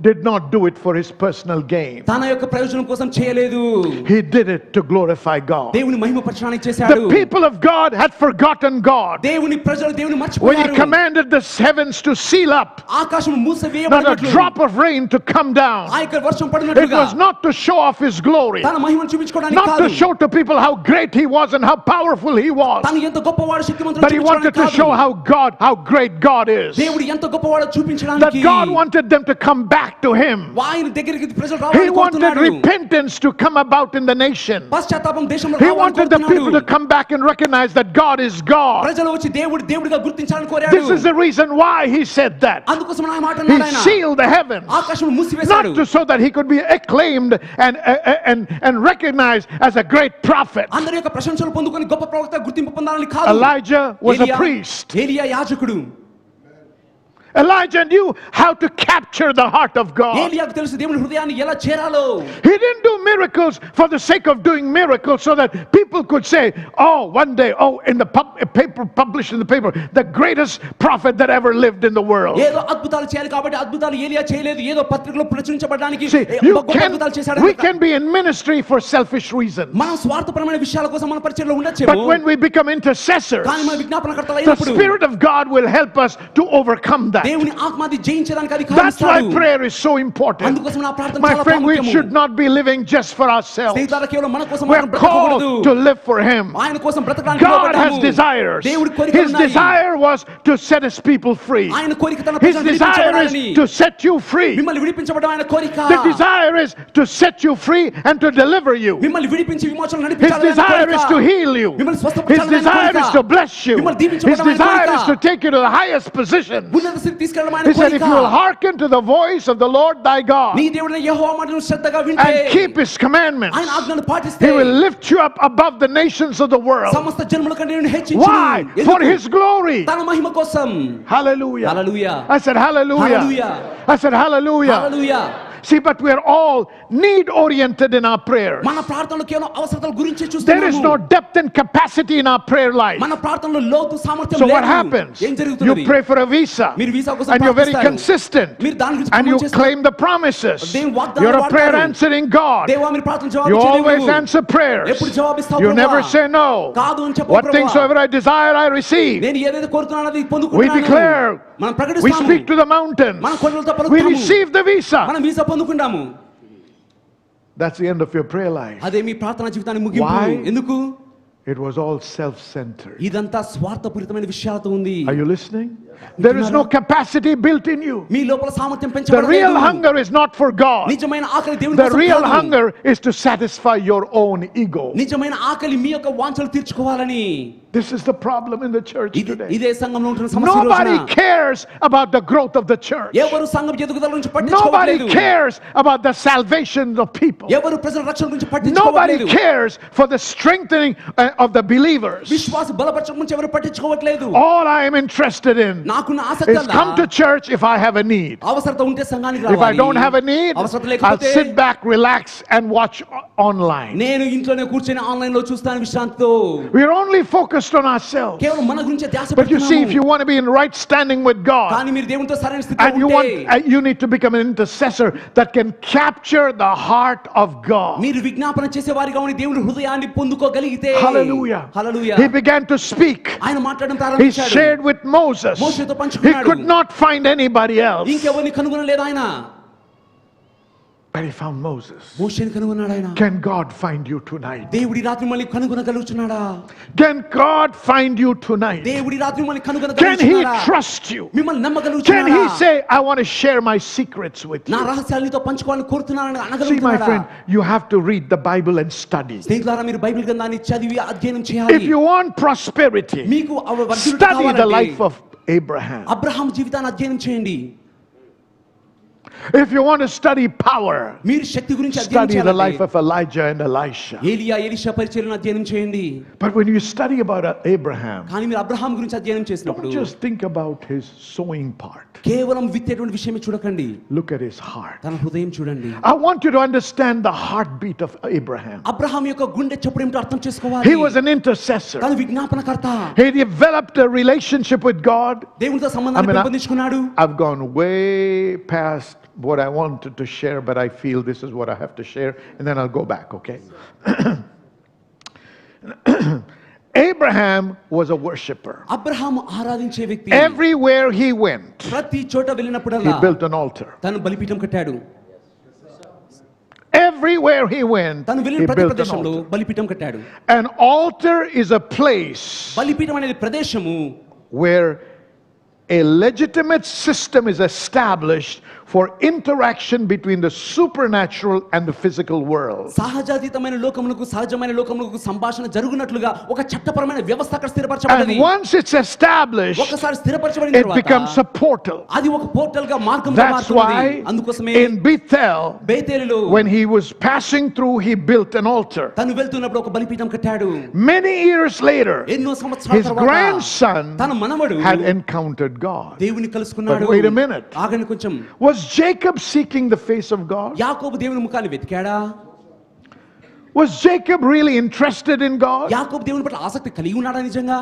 Speaker 1: did not do it for his personal gain.
Speaker 2: తన యొక్క ప్రయోజనం కోసం చేయలేదు.
Speaker 1: He did it to glorify God.
Speaker 2: దేవుని మహిమపరచడానికి చేశాడు.
Speaker 1: The people of God had forgotten God.
Speaker 2: దేవుని ప్రజలు దేవుని
Speaker 1: When he
Speaker 2: మర్చిపోయారు.
Speaker 1: commanded the heavens to seal up,
Speaker 2: ఆకాశం
Speaker 1: not a
Speaker 2: మూసివేయబడినట్లు
Speaker 1: drop of rain to come down.
Speaker 2: ఆ యొక్క వర్షం
Speaker 1: It
Speaker 2: పడినట్లుగా
Speaker 1: was not to show off his glory,
Speaker 2: తన మహిమను చూపించుకోవడానికి
Speaker 1: not
Speaker 2: కాదు.
Speaker 1: to show to people how great he was and how powerful he was,
Speaker 2: తను ఎంత గొప్పవాడు శక్తిమంతుడు
Speaker 1: but he wanted to show how great God is.
Speaker 2: దేవుడు ఎంత గొప్పవాడో
Speaker 1: That
Speaker 2: చూపించడానికి
Speaker 1: God wanted them to come back to him.
Speaker 2: ఆయన దగ్గరికి ప్రజలు
Speaker 1: He
Speaker 2: రావాలని
Speaker 1: wanted
Speaker 2: కోరుతున్నాడు.
Speaker 1: repentance to come about in the nation.
Speaker 2: పశ్చాత్తాపం దేశంలో
Speaker 1: He
Speaker 2: రావాలని
Speaker 1: wanted the people to
Speaker 2: కోరుతున్నాడు.
Speaker 1: come back and recognize that God is God.
Speaker 2: ప్రజలు వచ్చి దేవుడిగా గుర్తించాలని కోరాడు.
Speaker 1: This is the reason why he said that.
Speaker 2: అందుకోసం ఆయన మాట
Speaker 1: He
Speaker 2: అన్నాడు ఆయన.
Speaker 1: sealed the heavens,
Speaker 2: ఆకాశం మూసివేశాడు.
Speaker 1: not to so that he could be acclaimed and recognized as a great prophet.
Speaker 2: అందరి యొక్క ప్రశంసలు పొందుకొని గొప్ప ప్రవక్త గుర్తింపు పొందాలని కాదు.
Speaker 1: Elijah was a
Speaker 2: ఏలియా-
Speaker 1: priest.
Speaker 2: ఏలియా యాజకుడు.
Speaker 1: Elijah knew how to capture the heart of God.
Speaker 2: ఏలియాకు తెలుసు దేవుని హృదయాన్ని ఎలా చేరాలో.
Speaker 1: He didn't do miracles for the sake of doing miracles so that people could say, oh, one day, oh, in the paper, published in the paper, the greatest prophet that ever lived in the world.
Speaker 2: ఏదో అద్భుతాలు చేయాలి కాబట్టి అద్భుతాలు ఏలియా చేయలేదు. ఏదో పత్రికలో ప్రచురించబడడానికి
Speaker 1: See,
Speaker 2: గొప్ప అద్భుతాలు చేశాడు.
Speaker 1: we can be in ministry for selfish reasons.
Speaker 2: మనం స్వార్థపరమైన విషయాల కోసం మన పరిచర్యలో
Speaker 1: But
Speaker 2: ఉండొచ్చేమో.
Speaker 1: when we become intercessors,
Speaker 2: కానీ మన విజ్ఞాపనకర్తలు
Speaker 1: the
Speaker 2: అయినప్పుడు
Speaker 1: Spirit of God will help us to overcome that.
Speaker 2: దేవుని ఆత్మది జయించడానికి అది
Speaker 1: That's why
Speaker 2: కాదు.
Speaker 1: prayer is so important.
Speaker 2: అందుకోసం నా ప్రార్థన
Speaker 1: My
Speaker 2: చాలా
Speaker 1: friend, we
Speaker 2: ప్రాముఖ్యము.
Speaker 1: should not be living just for ourselves.
Speaker 2: స్నేహితులారా, కేవలం మన కోసం
Speaker 1: We're
Speaker 2: మనం బ్రతకకూడదు.
Speaker 1: called to live for Him.
Speaker 2: ఆయన కోసం బ్రతకడానికి
Speaker 1: God
Speaker 2: పిలువబడ్డాము.
Speaker 1: has desires.
Speaker 2: దేవుడి కోరికలు
Speaker 1: His
Speaker 2: ఉన్నాయి.
Speaker 1: desire was to set His people free.
Speaker 2: ఆయన కోరిక తన
Speaker 1: His
Speaker 2: ప్రజలను
Speaker 1: desire
Speaker 2: విడిపించబడాలని.
Speaker 1: is to set you free.
Speaker 2: మిమ్మల్ని విడిపించబడడం ఆయన కోరిక.
Speaker 1: The desire is to set you free and to deliver you.
Speaker 2: మిమ్మల్ని విడిపించి విమోచన
Speaker 1: His
Speaker 2: నడిపించాలని ఆయన
Speaker 1: desire
Speaker 2: కోరిక.
Speaker 1: is to heal you.
Speaker 2: మిమ్మల్ని
Speaker 1: His
Speaker 2: స్వస్థపరచాలని ఆయన
Speaker 1: desire
Speaker 2: కోరిక.
Speaker 1: is to bless you.
Speaker 2: మిమ్మల్ని
Speaker 1: His
Speaker 2: దీవించబడడం ఆయన
Speaker 1: desire
Speaker 2: కోరిక.
Speaker 1: is to take you to the highest position.
Speaker 2: ఉన్నత స్థితికి తీసుకెళ్ళడం ఆయన
Speaker 1: He said, if
Speaker 2: కోరిక.
Speaker 1: you will hearken to the voice of the Lord thy God
Speaker 2: నీ దేవుడైన యెహోవా మాటను శ్రద్ధగా వింటే
Speaker 1: and keep His commandments,
Speaker 2: ఆయన ఆజ్ఞలను పాటిస్తే
Speaker 1: He will lift you up above the nations of the world.
Speaker 2: సమస్త జన్మల కంటే నిన్ను హెచ్చించును.
Speaker 1: Why?
Speaker 2: ఎందుకు?
Speaker 1: For His glory.
Speaker 2: తన మహిమ కోసం.
Speaker 1: Hallelujah.
Speaker 2: Hallelujah.
Speaker 1: I said hallelujah.
Speaker 2: Hallelujah.
Speaker 1: I said hallelujah.
Speaker 2: Hallelujah.
Speaker 1: See, but we are all need oriented in our prayers.
Speaker 2: మన ప్రార్థనలో కేవలం అవసరతల గురించి
Speaker 1: There is
Speaker 2: చూస్తున్నాము.
Speaker 1: no depth and capacity in our prayer life.
Speaker 2: మన ప్రార్థనలో లోతు సామర్థ్యం
Speaker 1: So
Speaker 2: లేదు.
Speaker 1: what happens?
Speaker 2: ఏం
Speaker 1: You
Speaker 2: జరుగుతుంది?
Speaker 1: pray for a visa
Speaker 2: మీరు వీసా కోసం
Speaker 1: and you're very
Speaker 2: ప్రార్థిస్తారు.
Speaker 1: consistent
Speaker 2: మీరు దాని గురించి
Speaker 1: and you
Speaker 2: ప్రమాణం చేస్తారు.
Speaker 1: claim the promises.
Speaker 2: దేవుని వాగ్దానాలు
Speaker 1: You're a prayer
Speaker 2: వాడతారు.
Speaker 1: answering God.
Speaker 2: దేవా మీరు ప్రార్థన జవాబు
Speaker 1: You
Speaker 2: ఇచ్చే
Speaker 1: always
Speaker 2: దేవుడు.
Speaker 1: answer prayers.
Speaker 2: ఎప్పుడు జవాబిస్తావు
Speaker 1: You
Speaker 2: ప్రభువా?
Speaker 1: never say no.
Speaker 2: కాదు అని చెప్పు
Speaker 1: What
Speaker 2: ప్రభువా.
Speaker 1: things soever I desire I receive.
Speaker 2: నేను ఏదైతే కోరుతున్నానో అది
Speaker 1: We
Speaker 2: పొందుకుంటున్నాను.
Speaker 1: declare.
Speaker 2: మనం
Speaker 1: We
Speaker 2: ప్రకటిస్తాము.
Speaker 1: speak to the mountains.
Speaker 2: మన కొండలతో
Speaker 1: We
Speaker 2: పలుకుతాము.
Speaker 1: receive the visa.
Speaker 2: మనం visa పొందుకుంటాము.
Speaker 1: That's the end of your prayer life.
Speaker 2: అదే మీ ప్రార్థనా జీవితాన్ని ముగింపు.
Speaker 1: Why?
Speaker 2: ఎందుకు?
Speaker 1: It was all self-centered.
Speaker 2: ఇదంతా స్వార్థపూరితమైన విషయాలతో ఉంది.
Speaker 1: Are you listening? There is no capacity built in you.
Speaker 2: మీ లోపల సామర్థ్యం
Speaker 1: The
Speaker 2: పెంచబడలేదు.
Speaker 1: real hunger is not for God.
Speaker 2: నిజమైన ఆకలి దేవుని
Speaker 1: The
Speaker 2: కోసం
Speaker 1: real
Speaker 2: కాదు.
Speaker 1: hunger is to satisfy your own ego.
Speaker 2: నిజమైన ఆకలి మీ యొక్క వాంఛలు తీర్చుకోవాలని.
Speaker 1: This is the problem in the church today.
Speaker 2: ఇదే సంఘంలో ఉంటున్న సమస్య ఈ
Speaker 1: Nobody
Speaker 2: రోజున.
Speaker 1: cares about the growth of the church.
Speaker 2: ఎవరు సంఘం ఎదుగుదల గురించి
Speaker 1: Nobody
Speaker 2: పట్టించుకోవట్లేదు.
Speaker 1: cares about the salvation of people.
Speaker 2: ఎవరు ప్రజల రక్షణ గురించి
Speaker 1: Nobody
Speaker 2: పట్టించుకోవట్లేదు.
Speaker 1: cares for the strengthening of the believers.
Speaker 2: విశ్వాస బలపరచడం గురించి ఎవరు పట్టించుకోవట్లేదు.
Speaker 1: All I am interested in
Speaker 2: నాకున్న ఆసక్తి
Speaker 1: is come to church if I have a need.
Speaker 2: అవసరత ఉంటే సంఘానికి
Speaker 1: If I
Speaker 2: రావాలి.
Speaker 1: don't have a need,
Speaker 2: అవసరత
Speaker 1: I'll
Speaker 2: లేకపోతే
Speaker 1: sit back, relax, and watch online.
Speaker 2: నేను ఇంట్లోనే కూర్చొని ఆన్లైన్ లో చూస్తాను విశ్రాంతితో.
Speaker 1: We're only focused on ourselves.
Speaker 2: కేవలం మన గురించి ధ్యాస
Speaker 1: But you see, if
Speaker 2: పెడుతున్నాము.
Speaker 1: you want to be in right standing with God,
Speaker 2: కానీ మీరు దేవునితో సరైన స్థితిలో
Speaker 1: and
Speaker 2: ఉంటే
Speaker 1: you need to become an intercessor that can capture the heart of God.
Speaker 2: మీరు విజ్ఞాపన చేసే వారిగా ఉండి దేవుని హృదయాన్ని పొందుకోగలిగితే
Speaker 1: Hallelujah.
Speaker 2: Hallelujah.
Speaker 1: He began to speak.
Speaker 2: ఆయన మాట్లాడడం
Speaker 1: He
Speaker 2: ప్రారంభించాడు.
Speaker 1: shared with Moses.
Speaker 2: మోషేతో
Speaker 1: He
Speaker 2: పంచుకున్నాడు.
Speaker 1: could not find anybody else.
Speaker 2: ఇంకెవరిని కనుగొనలేదు ఆయన.
Speaker 1: But he found Moses.
Speaker 2: మోషేని కనుగొన్నాడు ఆయన.
Speaker 1: Can God find you tonight?
Speaker 2: దేవుడి రాత్రి మళ్ళీ కనుగొనగలుగుతున్నాడా?
Speaker 1: Can God find you tonight?
Speaker 2: దేవుడి రాత్రి మళ్ళీ
Speaker 1: Can He
Speaker 2: కనుగొనగలుగుతున్నాడా?
Speaker 1: trust you?
Speaker 2: మిమ్మల్ని
Speaker 1: Can
Speaker 2: నమ్మగలుగుతున్నాడా?
Speaker 1: He say, I want to share my secrets with
Speaker 2: నా
Speaker 1: you?
Speaker 2: రహస్యాలు నీతో పంచుకోవాలని కోరుతున్నానని
Speaker 1: See, my
Speaker 2: అనగలుగుతున్నాడా?
Speaker 1: friend, you have to read the Bible and study.
Speaker 2: స్నేహితులారా మీరు బైబిల్ గ్రంథాన్ని చదివి అధ్యయనం
Speaker 1: If
Speaker 2: చేయాలి.
Speaker 1: you want prosperity,
Speaker 2: మీకు వర్ధిల్లుట
Speaker 1: study the
Speaker 2: కావాలంటే
Speaker 1: life of Abraham.
Speaker 2: అబ్రహాం జీవితాన్ని అధ్యయనం చేయండి.
Speaker 1: If you want to study power,
Speaker 2: మీరు శక్తి గురించి అధ్యయనం
Speaker 1: study the life
Speaker 2: చేయాలి.
Speaker 1: of Elijah and Elisha.
Speaker 2: ఏలియా ఎలీషా పరిచర్యను అధ్యయనం చేయండి.
Speaker 1: But when you study about Abraham,
Speaker 2: కానీ మీరు అబ్రహాం గురించి అధ్యయనం చేసినప్పుడు
Speaker 1: don't just think about his sowing part.
Speaker 2: కేవలం విత్తేటువంటి విషయమే చూడకండి.
Speaker 1: Look at his heart.
Speaker 2: తన హృదయం చూడండి.
Speaker 1: I want you to understand the heartbeat of Abraham.
Speaker 2: Abraham యొక్క గుండె చప్పుడు ఏమిటో అర్థం చేసుకోవాలి.
Speaker 1: He was an intercessor.
Speaker 2: తను విజ్ఞాపనకర్త.
Speaker 1: He developed a relationship with God.
Speaker 2: దేవునితో సంబంధాన్ని పెంపొందించుకున్నాడు.
Speaker 1: I've gone way past what I wanted to share, but I feel this is what I have to share, and then I'll go back, okay? Abraham was a worshipper.
Speaker 2: Abraham ఆరాధించే వ్యక్తి.
Speaker 1: Everywhere he went,
Speaker 2: ప్రతి చోట
Speaker 1: he
Speaker 2: వెళ్ళినప్పుడల్లా
Speaker 1: built an altar.
Speaker 2: తను బలిపీఠం కట్టాడు.
Speaker 1: Everywhere he went,
Speaker 2: తను వెళ్ళిన
Speaker 1: he
Speaker 2: ప్రతి
Speaker 1: built an
Speaker 2: ప్రదేశంలో
Speaker 1: altar.
Speaker 2: బలిపీఠం కట్టాడు.
Speaker 1: An altar is a place
Speaker 2: బలిపీఠం అనేది ప్రదేశము
Speaker 1: where a legitimate system is established for interaction between the supernatural and the physical world.
Speaker 2: సహజాతీతమైన లోకములకు సహజమైన లోకములకు సంభాషణ జరుగునట్లుగా ఒక చట్టపరమైన వ్యవస్థ అక్కడ స్థిరపరచబడింది.
Speaker 1: And once it's established,
Speaker 2: ఒకసారి స్థిరపరచబడిన
Speaker 1: it becomes
Speaker 2: తర్వాత
Speaker 1: a portal.
Speaker 2: అది ఒక పోర్టల్ గా మార్గంగా
Speaker 1: That's
Speaker 2: మారుతుంది.
Speaker 1: why
Speaker 2: అందుకోసమే
Speaker 1: in Bethel,
Speaker 2: బేతేలులో
Speaker 1: when he was passing through, he built an altar.
Speaker 2: తను వెళ్తున్నప్పుడు ఒక బలిపీఠం కట్టాడు.
Speaker 1: Many years later,
Speaker 2: ఎన్నో సంవత్సరాల
Speaker 1: his
Speaker 2: తర్వాత
Speaker 1: grandson
Speaker 2: తన మనవడు
Speaker 1: had encountered God.
Speaker 2: దేవుని కలుసుకున్నాడు.
Speaker 1: But wait a minute.
Speaker 2: ఆగండి కొంచెం.
Speaker 1: Was Jacob seeking the face of God?
Speaker 2: యాకోబు దేవుని ముఖాన్ని వెతికాడా?
Speaker 1: Was Jacob really interested in God?
Speaker 2: యాకోబు దేవుని పట్ల ఆసక్తి కలిగి ఉన్నాడా నిజంగా?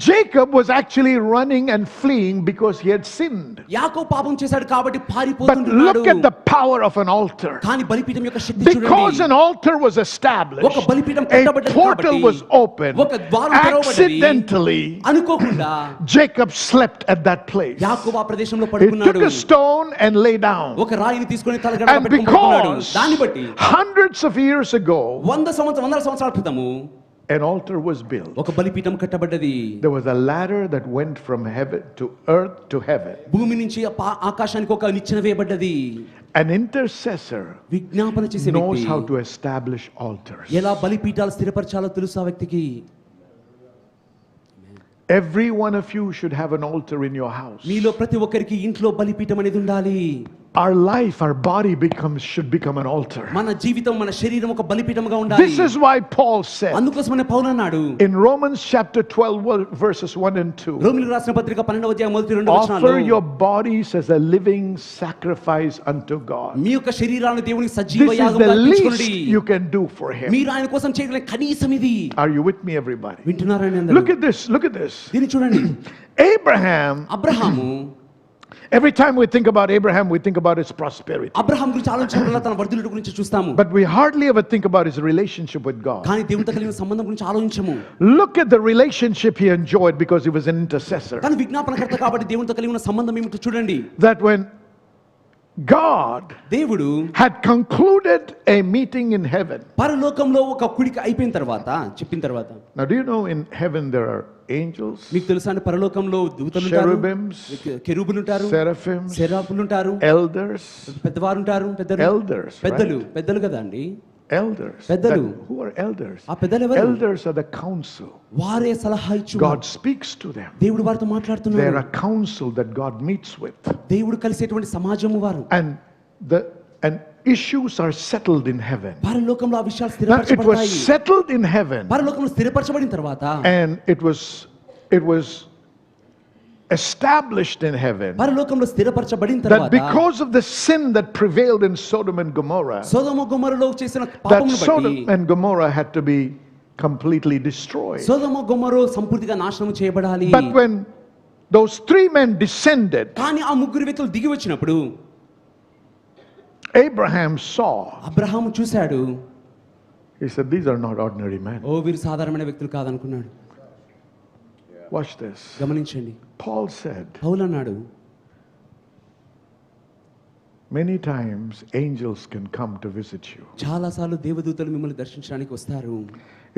Speaker 1: Jacob was actually running and fleeing because he had sinned.
Speaker 2: యాకోబు పాపం చేశాడు కాబట్టి
Speaker 1: But
Speaker 2: పారిపోతున్నాడు.
Speaker 1: look at the power of an altar.
Speaker 2: కానీ బలిపీఠం యొక్క శక్తి
Speaker 1: Because
Speaker 2: చూడండి.
Speaker 1: an altar was established,
Speaker 2: ఒక బలిపీఠం
Speaker 1: a
Speaker 2: కట్టబడ్డది
Speaker 1: portal
Speaker 2: కాబట్టి,
Speaker 1: was opened.
Speaker 2: ఒక ద్వారం తెరవబడ్డది.
Speaker 1: Accidentally,
Speaker 2: అనుకోకుండా
Speaker 1: Jacob slept at that place.
Speaker 2: యాకోబు ఆ ప్రదేశంలో
Speaker 1: He took
Speaker 2: పడుకున్నాడు.
Speaker 1: a stone and lay down.
Speaker 2: ఒక రాయిని తీసుకొని తలగడ
Speaker 1: And
Speaker 2: పెట్టుకొని పడుకున్నాడు.
Speaker 1: because
Speaker 2: దాన్ని బట్టి
Speaker 1: hundreds of years ago,
Speaker 2: వందల సంవత్సరాల క్రితము
Speaker 1: an altar was built.
Speaker 2: ఒక బలిపీఠం కట్టబడ్డది.
Speaker 1: There was a ladder that went from heaven to earth to heaven.
Speaker 2: భూమి నుంచి ఆకాశానికి ఒక నిచ్చెన వేయబడ్డది.
Speaker 1: An intercessor
Speaker 2: విజ్ఞాపన చేసే
Speaker 1: knows
Speaker 2: వ్యక్తి
Speaker 1: how to establish altars.
Speaker 2: ఎలా బలిపీఠాలు స్థిరపరచాలో తెలుసు ఆ వ్యక్తికి.
Speaker 1: Every one of you should have an altar in your house.
Speaker 2: మీలో ప్రతి ఒక్కరికి ఇంట్లో బలిపీఠం అనేది ఉండాలి.
Speaker 1: Our life, our body should become an altar.
Speaker 2: మన జీవితం మన శరీరం ఒక బలిపీఠంగా ఉండాలి.
Speaker 1: This is why Paul said
Speaker 2: అందుకోసమనే పౌలు అన్నాడు
Speaker 1: in Romans chapter 12 verses 1 and 2,
Speaker 2: రోమీయులకు రాసిన పత్రిక 12వ అధ్యాయం మొదటి 2 వచనాలు,
Speaker 1: offer your bodies as a living sacrifice unto God.
Speaker 2: మీ యొక్క శరీరాలను దేవునికి సజీవ
Speaker 1: This is
Speaker 2: యాగంగా
Speaker 1: the least
Speaker 2: అర్పించుకోండి.
Speaker 1: you can do for him.
Speaker 2: మీరు ఆయన కోసం చేయగలిగిన కనీసం ఇది.
Speaker 1: Are you with me, everybody?
Speaker 2: వింటున్నారని అందరూ?
Speaker 1: Look at this, look at this.
Speaker 2: దీన్ని చూడండి.
Speaker 1: Abraham,
Speaker 2: Abraham,
Speaker 1: every time we think about Abraham, we think about his prosperity.
Speaker 2: Abraham గురించి ఆలోచించినప్పుడు తన వర్ధిల్లుట గురించి చూస్తాము.
Speaker 1: But we hardly ever think about his relationship with God.
Speaker 2: కానీ దేవునితో కలిగిన సంబంధం గురించి ఆలోచించము.
Speaker 1: Look at the relationship he enjoyed because he was an intercessor.
Speaker 2: తను విజ్ఞాపనకర్త కాబట్టి దేవునితో కలిగి ఉన్న సంబంధం ఏమిటో చూడండి.
Speaker 1: That when God
Speaker 2: దేవుడు
Speaker 1: had concluded a meeting in heaven.
Speaker 2: పరలోకంలో ఒక కుడిక అయిపోయిన తర్వాత చెప్పిన తర్వాత
Speaker 1: Now, do you know in heaven there are angels,
Speaker 2: మీకు తెలుసా అండి పరలోకంలో దూతలు ఉంటారు,
Speaker 1: cherubims,
Speaker 2: కెరూబులు ఉంటారు,
Speaker 1: seraphims,
Speaker 2: సెరాపులు ఉంటారు,
Speaker 1: elders,
Speaker 2: పెద్దవారు ఉంటారు,
Speaker 1: elders,
Speaker 2: పెద్దలు
Speaker 1: right?
Speaker 2: పెద్దలు కదా అండి.
Speaker 1: Elders.
Speaker 2: పెద్దలు.
Speaker 1: Who are elders?
Speaker 2: ఆ పెద్దలు ఎవరు?
Speaker 1: Elders are the council.
Speaker 2: వారే సలహా ఇచ్చు.
Speaker 1: God speaks to them.
Speaker 2: దేవుడు వారితో
Speaker 1: They're
Speaker 2: మాట్లాడుతున్నాడు.
Speaker 1: a council that God meets with.
Speaker 2: దేవుడు కలిసేటువంటి సమాజము వారు.
Speaker 1: And issues are settled in heaven.
Speaker 2: పరలోకంలో ఆ విషయాలు
Speaker 1: Now, it was
Speaker 2: స్థిరపరచబడతాయి.
Speaker 1: settled in heaven,
Speaker 2: పరలోకంలో స్థిరపరచబడిన తర్వాత
Speaker 1: and it was established in heaven
Speaker 2: పరలోకంలో స్థిరపరచబడిన
Speaker 1: that
Speaker 2: తర్వాత
Speaker 1: because of the sin that prevailed in Sodom and Gomorrah,
Speaker 2: సొదొమ గొమొరలో చేసిన
Speaker 1: that
Speaker 2: పాపమును బట్టి
Speaker 1: Sodom and Gomorrah had to be completely destroyed.
Speaker 2: సొదొమ గొమొర సంపూర్తిగా నాశనం చేయబడాలి.
Speaker 1: But when those three men descended,
Speaker 2: కానీ ఆ ముగ్గురు వ్యక్తులు దిగి వచ్చినప్పుడు
Speaker 1: Abraham saw,
Speaker 2: అబ్రహాము చూశాడు,
Speaker 1: he said, these are not ordinary men.
Speaker 2: ఓ వీరు సాధారణమైన వ్యక్తులు కాదనుకున్నాడు.
Speaker 1: Watch this.
Speaker 2: గమనించండి,
Speaker 1: Paul said,
Speaker 2: పౌలు అన్నాడు,
Speaker 1: many times angels can come to visit you.
Speaker 2: చాలాసార్లు దేవదూతలు మిమ్మల్ని దర్శించడానికి వస్తారు.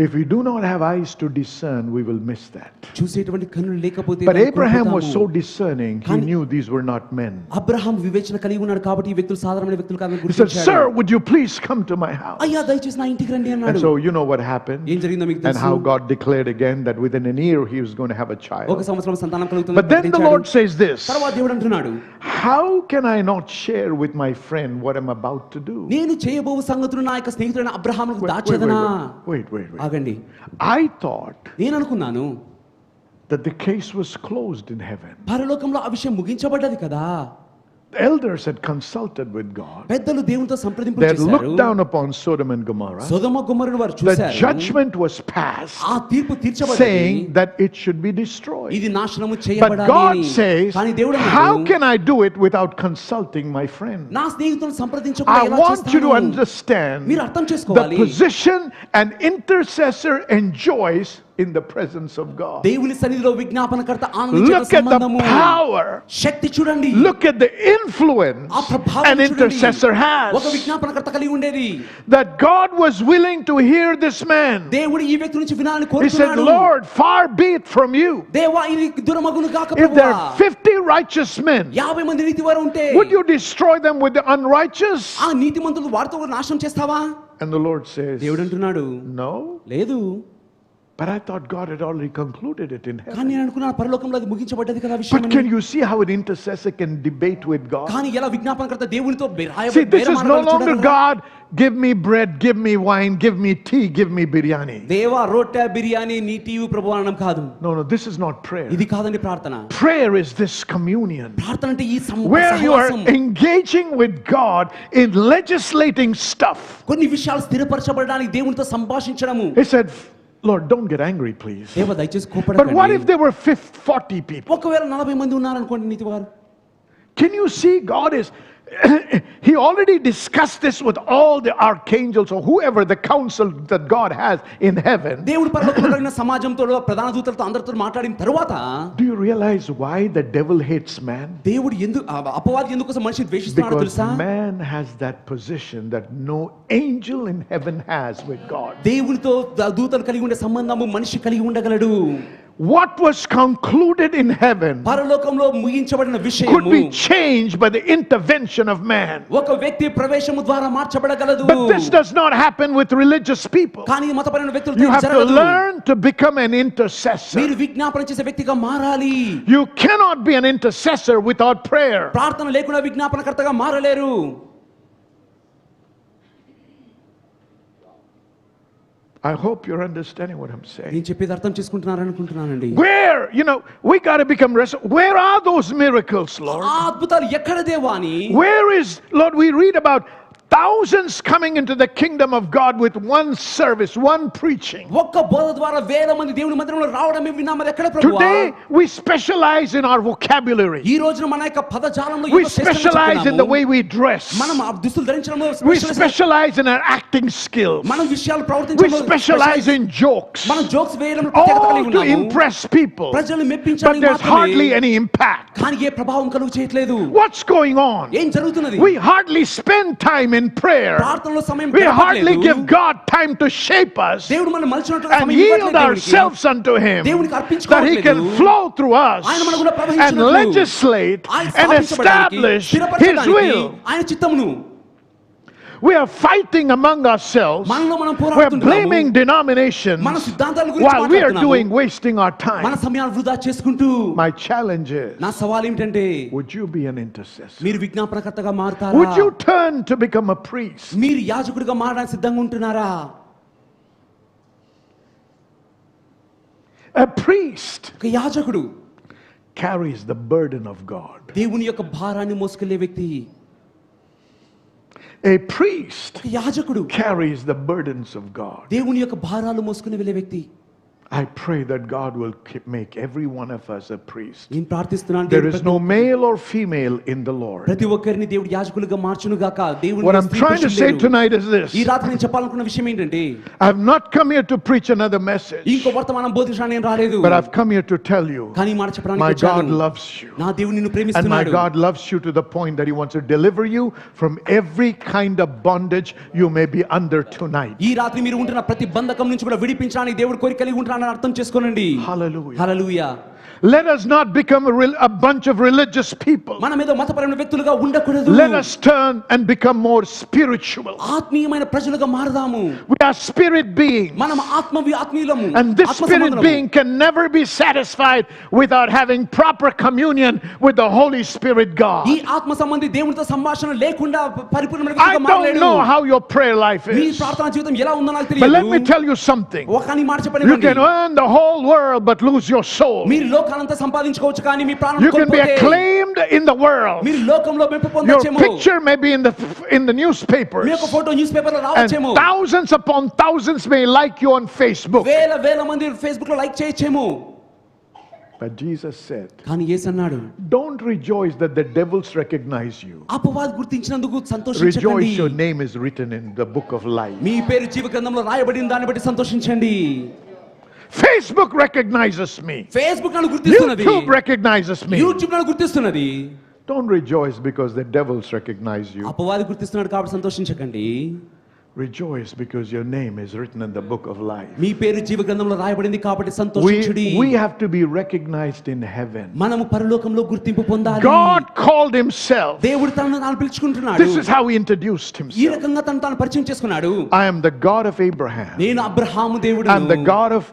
Speaker 1: If we do not have eyes to discern, we will miss that.
Speaker 2: చూసేటువంటి కన్నులు లేకపోతే
Speaker 1: But
Speaker 2: దాన్ని
Speaker 1: Abraham was so
Speaker 2: కోల్పోతాము.
Speaker 1: discerning, he
Speaker 2: కానీ-
Speaker 1: knew these were not men.
Speaker 2: Abraham వివేచన కలిగి ఉన్నాడు కాబట్టి ఈ వ్యక్తులు సాధారణ వ్యక్తులు కాదని
Speaker 1: He said,
Speaker 2: గుర్తించాడు.
Speaker 1: sir, would you please come to my house?
Speaker 2: అయ్యా దయచేసి నా ఇంటికి రండి
Speaker 1: And
Speaker 2: అన్నాడు.
Speaker 1: so you know what happened,
Speaker 2: ఏం జరిగిందో మీకు
Speaker 1: and
Speaker 2: తెలుసు.
Speaker 1: how God declared again that within an year he was going to have a
Speaker 2: ఒక
Speaker 1: child.
Speaker 2: సంవత్సరం సంతానం కలుగుతుంది
Speaker 1: But then the Lord says this,
Speaker 2: తర్వాత దేవుడు అంటున్నాడు,
Speaker 1: how can I not share with my friend what I'm about to do?
Speaker 2: నేను చేయబోవు సంగతులు నా యొక్క స్నేహితుడైన అబ్రహాముకు
Speaker 1: Wait,
Speaker 2: దాచేదనా?
Speaker 1: wait.
Speaker 2: ఆగండి,
Speaker 1: I thought
Speaker 2: నేను అనుకున్నాను
Speaker 1: that the case was closed in heaven.
Speaker 2: పరలోకంలో ఆ విషయం ముగించబడ్డది కదా.
Speaker 1: The elders had consulted with God.
Speaker 2: పెద్దలు దేవునితో సంప్రదింపులు
Speaker 1: They had
Speaker 2: చేశారు.
Speaker 1: looked down upon Sodom and Gomorrah.
Speaker 2: సొదొమ గొమొరను వారు
Speaker 1: The
Speaker 2: చూశారు.
Speaker 1: judgment was passed,
Speaker 2: ఆ తీర్పు తీర్చబడింది,
Speaker 1: saying that it should be destroyed.
Speaker 2: ఇది నాశనము
Speaker 1: But
Speaker 2: చేయబడాలి
Speaker 1: God
Speaker 2: అని.
Speaker 1: says,
Speaker 2: కానీ దేవుడు
Speaker 1: how
Speaker 2: అన్నాడు,
Speaker 1: can I do it without consulting my friend?
Speaker 2: నా స్నేహితులను సంప్రదించకుండా
Speaker 1: I
Speaker 2: ఎలా
Speaker 1: want you to
Speaker 2: చేస్తాను?
Speaker 1: understand
Speaker 2: మీరు అర్థం
Speaker 1: the
Speaker 2: చేసుకోవాలి,
Speaker 1: position an intercessor enjoys in the presence of God.
Speaker 2: దేవుని సన్నిధిలో విజ్ఞాపనకర్త ఆనందించే
Speaker 1: Look at the
Speaker 2: సంబంధము,
Speaker 1: power.
Speaker 2: శక్తి చూడండి,
Speaker 1: Look at the influence
Speaker 2: ఆ ప్రభావం
Speaker 1: an
Speaker 2: చూడండి.
Speaker 1: intercessor
Speaker 2: ఒక
Speaker 1: has.
Speaker 2: విజ్ఞాపనకర్త కలిగి ఉండేది.
Speaker 1: That God was willing to hear this man.
Speaker 2: దేవుడు ఈ వ్యక్తి నుంచి వినాలని
Speaker 1: He said,
Speaker 2: కోరుతున్నాడు.
Speaker 1: Lord, far be it from you.
Speaker 2: దేవా ఇది దురమగును కాక
Speaker 1: If there
Speaker 2: ప్రభువా,
Speaker 1: are 50 righteous men,
Speaker 2: 50 మంది నీతివారు ఉంటే
Speaker 1: would you destroy them with the unrighteous?
Speaker 2: ఆ నీతిమంతులు వారితో కూడా నాశనం చేస్తావా?
Speaker 1: And the Lord says,
Speaker 2: దేవుడు అంటున్నాడు,
Speaker 1: no.
Speaker 2: లేదు.
Speaker 1: But I thought God had already concluded it in
Speaker 2: కానీ
Speaker 1: heaven.
Speaker 2: నేను అనుకున్నాను పరలోకంలో అది ముగించబడ్డది కదా విషయం.
Speaker 1: But can you see how an intercessor can debate with God?
Speaker 2: కానీ ఎలా విజ్ఞాపనకర్త దేవునితో
Speaker 1: See, this is no longer God, give me bread, give me wine, give me tea, give me biryani.
Speaker 2: దేవా రొట్టె బిర్యానీ నీటియు ప్రభు అనడం కాదు.
Speaker 1: No, this is not prayer.
Speaker 2: ఇది కాదండి ప్రార్థన.
Speaker 1: Prayer is this communion
Speaker 2: ప్రార్థన అంటే ఈ
Speaker 1: where you are
Speaker 2: సహవాసం.
Speaker 1: engaging with God in legislating stuff.
Speaker 2: కొన్ని విషయాలు స్థిరపరచబడడానికి దేవునితో సంభాషించడము.
Speaker 1: He said, Lord, don't get angry, please.
Speaker 2: దేవా దయచేసి
Speaker 1: But what if
Speaker 2: కోపడకండి.
Speaker 1: there were 40 people?
Speaker 2: ఒకవేళ 40 మంది ఉన్నారనుకోండి నీతివారు.
Speaker 1: Can you see God is he already discussed this with all the archangels or whoever the council that God has in heaven.
Speaker 2: దేవుడు పరలోకంలో కలిగిన సమాజంతో ప్రధాన దూతలతో అందరితో మాట్లాడిన తర్వాత
Speaker 1: Do you realize why the devil hates man?
Speaker 2: దేవుడు ఎందుకు అపవాది ఎందుకోసం మనిషి ద్వేషిస్తున్నాడో
Speaker 1: Because
Speaker 2: తెలుసా?
Speaker 1: man has that position that no angel in heaven has with God.
Speaker 2: దేవునితో దూతలు కలిగి ఉండే సంబంధము మనిషి కలిగి ఉండగలడు.
Speaker 1: What was concluded in heaven
Speaker 2: పరలోకంలో ముగించబడిన
Speaker 1: could
Speaker 2: విషయము
Speaker 1: be changed by the intervention of man.
Speaker 2: ఒక వ్యక్తి ప్రవేశము ద్వారా మార్చబడగలదు.
Speaker 1: But this does not happen with religious people.
Speaker 2: కానీ మతపరమైన వ్యక్తులతో
Speaker 1: You
Speaker 2: ఇది
Speaker 1: have to
Speaker 2: జరగదు.
Speaker 1: learn to become an intercessor.
Speaker 2: మీరు విజ్ఞాపన చేసే వ్యక్తిగా మారాలి.
Speaker 1: You cannot be an intercessor without prayer.
Speaker 2: ప్రార్థన లేకుండా విజ్ఞాపనకర్తగా మారలేరు.
Speaker 1: I hope you're understanding what I'm saying.
Speaker 2: నేను చెప్పేది అర్థం చేసుకుంటున్నారనుకుంటున్నానండి.
Speaker 1: Where, we got to become where are those miracles, Lord?
Speaker 2: ఆ అద్భుతాలు ఎక్కడ దేవా అని
Speaker 1: Where is, Lord, we read about thousands coming into the kingdom of God with one service, one preaching.
Speaker 2: ఒక్క బోధ ద్వారా వేల మంది దేవుని మందిరంలో రావడమే విన్నాం. మరి ఎక్కడ ప్రభువా?
Speaker 1: Today we specialize in our vocabulary.
Speaker 2: ఈ రోజున మన యొక్క పదజాలంలో
Speaker 1: We specialize in the way we dress.
Speaker 2: మనం ఆ దుస్తులు ధరించడంలో
Speaker 1: We specialize in our acting skills.
Speaker 2: మనం విషయాలు
Speaker 1: We
Speaker 2: ప్రవర్తించడంలో
Speaker 1: specialize in jokes.
Speaker 2: మనం జోక్స్ వేయడంలో ప్రత్యేకత
Speaker 1: All
Speaker 2: కలిగి
Speaker 1: to
Speaker 2: ఉన్నాము.
Speaker 1: impress people.
Speaker 2: ప్రజలను
Speaker 1: But
Speaker 2: మెప్పించడానికి
Speaker 1: there's hardly
Speaker 2: మాత్రమే.
Speaker 1: any impact.
Speaker 2: కానీ ఏ ప్రభావం కలుగు చేయట్లేదు.
Speaker 1: What's going on?
Speaker 2: ఏం జరుగుతున్నది?
Speaker 1: We hardly spend time in prayer.
Speaker 2: ప్రార్థనలో సమయం
Speaker 1: We hardly
Speaker 2: గడపట్లేదు.
Speaker 1: give God time to shape us
Speaker 2: దేవుడు మనల్ని మలచునట్లుగా
Speaker 1: and
Speaker 2: సమయం
Speaker 1: yield
Speaker 2: ఇవ్వట్లేదు దేవునికి.
Speaker 1: ourselves unto Him,
Speaker 2: దేవునికి
Speaker 1: that He
Speaker 2: అర్పించుకోవట్లేదు.
Speaker 1: can flow through us
Speaker 2: ఆయన మన గుండా
Speaker 1: and
Speaker 2: ప్రవహించినట్లు,
Speaker 1: legislate
Speaker 2: ఆయన
Speaker 1: and
Speaker 2: స్థాపించబడడానికి,
Speaker 1: establish His
Speaker 2: స్థిరపరచడానికి
Speaker 1: will.
Speaker 2: ఆయన చిత్తమును.
Speaker 1: We are fighting among ourselves.
Speaker 2: మనలో మనం
Speaker 1: We are
Speaker 2: పోరాడుతున్నాము.
Speaker 1: blaming denominations
Speaker 2: మన సిద్ధాంతాల గురించి
Speaker 1: while we are
Speaker 2: మాట్లాడుతున్నాము.
Speaker 1: doing wasting our
Speaker 2: మన
Speaker 1: time.
Speaker 2: సమయాన్ని వృధా చేసుకుంటూ.
Speaker 1: My challenge is,
Speaker 2: నా సవాల్ ఏమిటంటే,
Speaker 1: would you be an intercessor?
Speaker 2: మీరు విజ్ఞాపనకర్తగా మారతారా?
Speaker 1: Would you turn to become a priest?
Speaker 2: మీరు యాజకుడిగా మారడానికి సిద్ధంగా ఉంటున్నారా?
Speaker 1: A priest
Speaker 2: ఒక యాజకుడు
Speaker 1: carries the burden of God.
Speaker 2: దేవుని యొక్క భారాన్ని మోసుకెళ్లే వ్యక్తి.
Speaker 1: A priest
Speaker 2: ఒక యాజకుడు
Speaker 1: carries the burdens of God.
Speaker 2: దేవుని యొక్క భారాలు మోసుకుని వెళ్ళే వ్యక్తి.
Speaker 1: I pray that God will make every one of us a priest.
Speaker 2: నేను ప్రార్థిస్తున్నాను,
Speaker 1: There is no male or female in the Lord.
Speaker 2: ప్రతి ఒక్కరిని దేవుడు యాజకులుగా మార్చును గాక. దేవుని
Speaker 1: What I'm trying to say tonight is this.
Speaker 2: ఈ రాత్రి నేను చెప్పాలనుకున్న విషయం ఏంటంటే,
Speaker 1: I have not come here to preach another message,
Speaker 2: ఇంకో వర్తమానం బోధించడానికి నేను రాలేదు.
Speaker 1: but I've come here to tell you,
Speaker 2: కానీ మాట చెప్పడానికి
Speaker 1: my God
Speaker 2: వచ్చాను.
Speaker 1: loves you.
Speaker 2: నా దేవుడు నిన్ను
Speaker 1: And my
Speaker 2: ప్రేమిస్తున్నాడు.
Speaker 1: God loves you to the point that He wants to deliver you from every kind of bondage you may be under tonight.
Speaker 2: ఈ రాత్రి మీరు ఉంటున్న ప్రతి బంధకం నుంచి కూడా విడిపించడానికి దేవుడు కోరిక కలిగి ఉంటున్నాడని అర్థం చేసుకోనండి.
Speaker 1: Hallelujah.
Speaker 2: Hallelujah.
Speaker 1: Let us not become a bunch of religious people.
Speaker 2: మనం ఏదో మతపరమైన వ్యక్తులుగా ఉండకూడదు.
Speaker 1: Let us turn and become more spiritual.
Speaker 2: ఆత్మీయమైన ప్రజలుగా మారదాము.
Speaker 1: We are spirit beings.
Speaker 2: మనం ఆత్మీయులము.
Speaker 1: And this spirit being can never be satisfied without having proper communion with the Holy Spirit God.
Speaker 2: ఈ ఆత్మ సంబంధి దేవునితో సంభాషణ లేకుండా పరిపూర్ణమైన
Speaker 1: I
Speaker 2: వ్యక్తిగా
Speaker 1: don't
Speaker 2: మారలేడు.
Speaker 1: know how your prayer life
Speaker 2: me
Speaker 1: is,
Speaker 2: ప్రార్థనా జీవితం ఎలా ఉందో నాకు
Speaker 1: but let me
Speaker 2: తెలియదు.
Speaker 1: tell you something.
Speaker 2: ఒకని మాట
Speaker 1: You
Speaker 2: చెప్పనివ్వండి.
Speaker 1: can earn the whole world but lose your soul.
Speaker 2: మీరు లోకానంతా సంపాదించుకోవచ్చు కానీ మీ ప్రాణం
Speaker 1: You can be
Speaker 2: కోల్పోతే,
Speaker 1: acclaimed in the world.
Speaker 2: మీరు లోకంలో మెప్పు
Speaker 1: Your
Speaker 2: పొందొచ్చేమో.
Speaker 1: picture may be in the newspapers,
Speaker 2: మీ యొక్క ఫోటో న్యూస్ పేపర్ లో
Speaker 1: and
Speaker 2: రావచ్చేమో.
Speaker 1: thousands upon thousands may like you on Facebook.
Speaker 2: వేల మంది ఫేస్బుక్ లో లైక్ చేయొచ్చేమో.
Speaker 1: But Jesus said,
Speaker 2: కానీ యేసు అన్నాడు,
Speaker 1: don't rejoice that the devils recognize you.
Speaker 2: అపవాది గుర్తించినందుకు
Speaker 1: Rejoice,
Speaker 2: సంతోషించండి.
Speaker 1: your name is written in the book of life.
Speaker 2: మీ పేరు జీవ గ్రంథంలో రాయబడిన దాన్ని బట్టి సంతోషించండి.
Speaker 1: Facebook recognizes me.
Speaker 2: ఫేస్బుక్ నన్ను గుర్తిస్తున్నది.
Speaker 1: YouTube recognizes me.
Speaker 2: యూట్యూబ్ నన్ను గుర్తిస్తున్నది.
Speaker 1: Don't rejoice because the devils recognize you.
Speaker 2: అపవాది గుర్తిస్తున్నాడు కాబట్టి సంతోషించకండి.
Speaker 1: Rejoice because your name is written in the book of life.
Speaker 2: మీ పేరు జీవ గ్రంథంలో రాయబడింది కాబట్టి సంతోషించుడి.
Speaker 1: We have to be recognized in heaven.
Speaker 2: మనము పరలోకంలో గుర్తింపు పొందాలి.
Speaker 1: God called Himself.
Speaker 2: దేవుడు తనను తాను పిలుచుకుంటున్నాడు.
Speaker 1: This is how He introduced
Speaker 2: ఈ
Speaker 1: Himself.
Speaker 2: రకంగా తనను తాను పరిచయం చేసుకున్నాడు.
Speaker 1: I am the God of Abraham.
Speaker 2: నేను అబ్రహాము దేవుడను.
Speaker 1: I'm the God of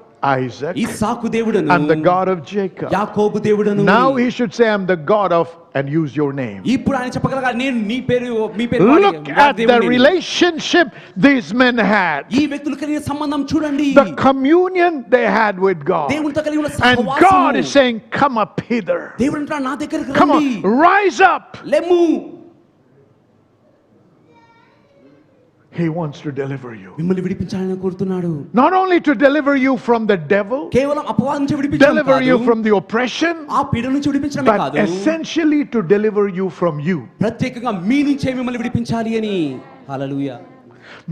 Speaker 1: Isaac.
Speaker 2: ఇస్సాకు దేవుడను.
Speaker 1: I'm the God of Jacob.
Speaker 2: యాకోబు దేవుడను.
Speaker 1: Now He should say, I'm the God of, and use your name.
Speaker 2: ఇప్పుడు ఆయన చెప్పగలగాలి, నేను మీ పేరు వాడి
Speaker 1: Look at the relationship these men had.
Speaker 2: ఈ వ్యక్తులు కలిగిన సంబంధం చూడండి.
Speaker 1: The communion they had with God.
Speaker 2: దేవునితో కలిగిన
Speaker 1: And God
Speaker 2: సహవాసము.
Speaker 1: is saying, come up hither.
Speaker 2: దేవుడు అంటున్నాడు, నా దగ్గరికి
Speaker 1: Come
Speaker 2: రండి.
Speaker 1: on, rise up.
Speaker 2: లెమ్ము.
Speaker 1: He wants to deliver you.
Speaker 2: మిమ్మల్ని విడిపించాలని కోరుతున్నాడు.
Speaker 1: Not only to deliver you from the devil,
Speaker 2: కేవలం అపవాది నుంచి విడిపించడం
Speaker 1: deliver you
Speaker 2: కాదు.
Speaker 1: from the oppression,
Speaker 2: ఆ పీడ నుంచి విడిపించడమే
Speaker 1: but
Speaker 2: కాదు.
Speaker 1: essentially to deliver you from you.
Speaker 2: ప్రత్యేకంగా మీ నుంచే మిమ్మల్ని విడిపించాలి అని. హల్లెలూయా.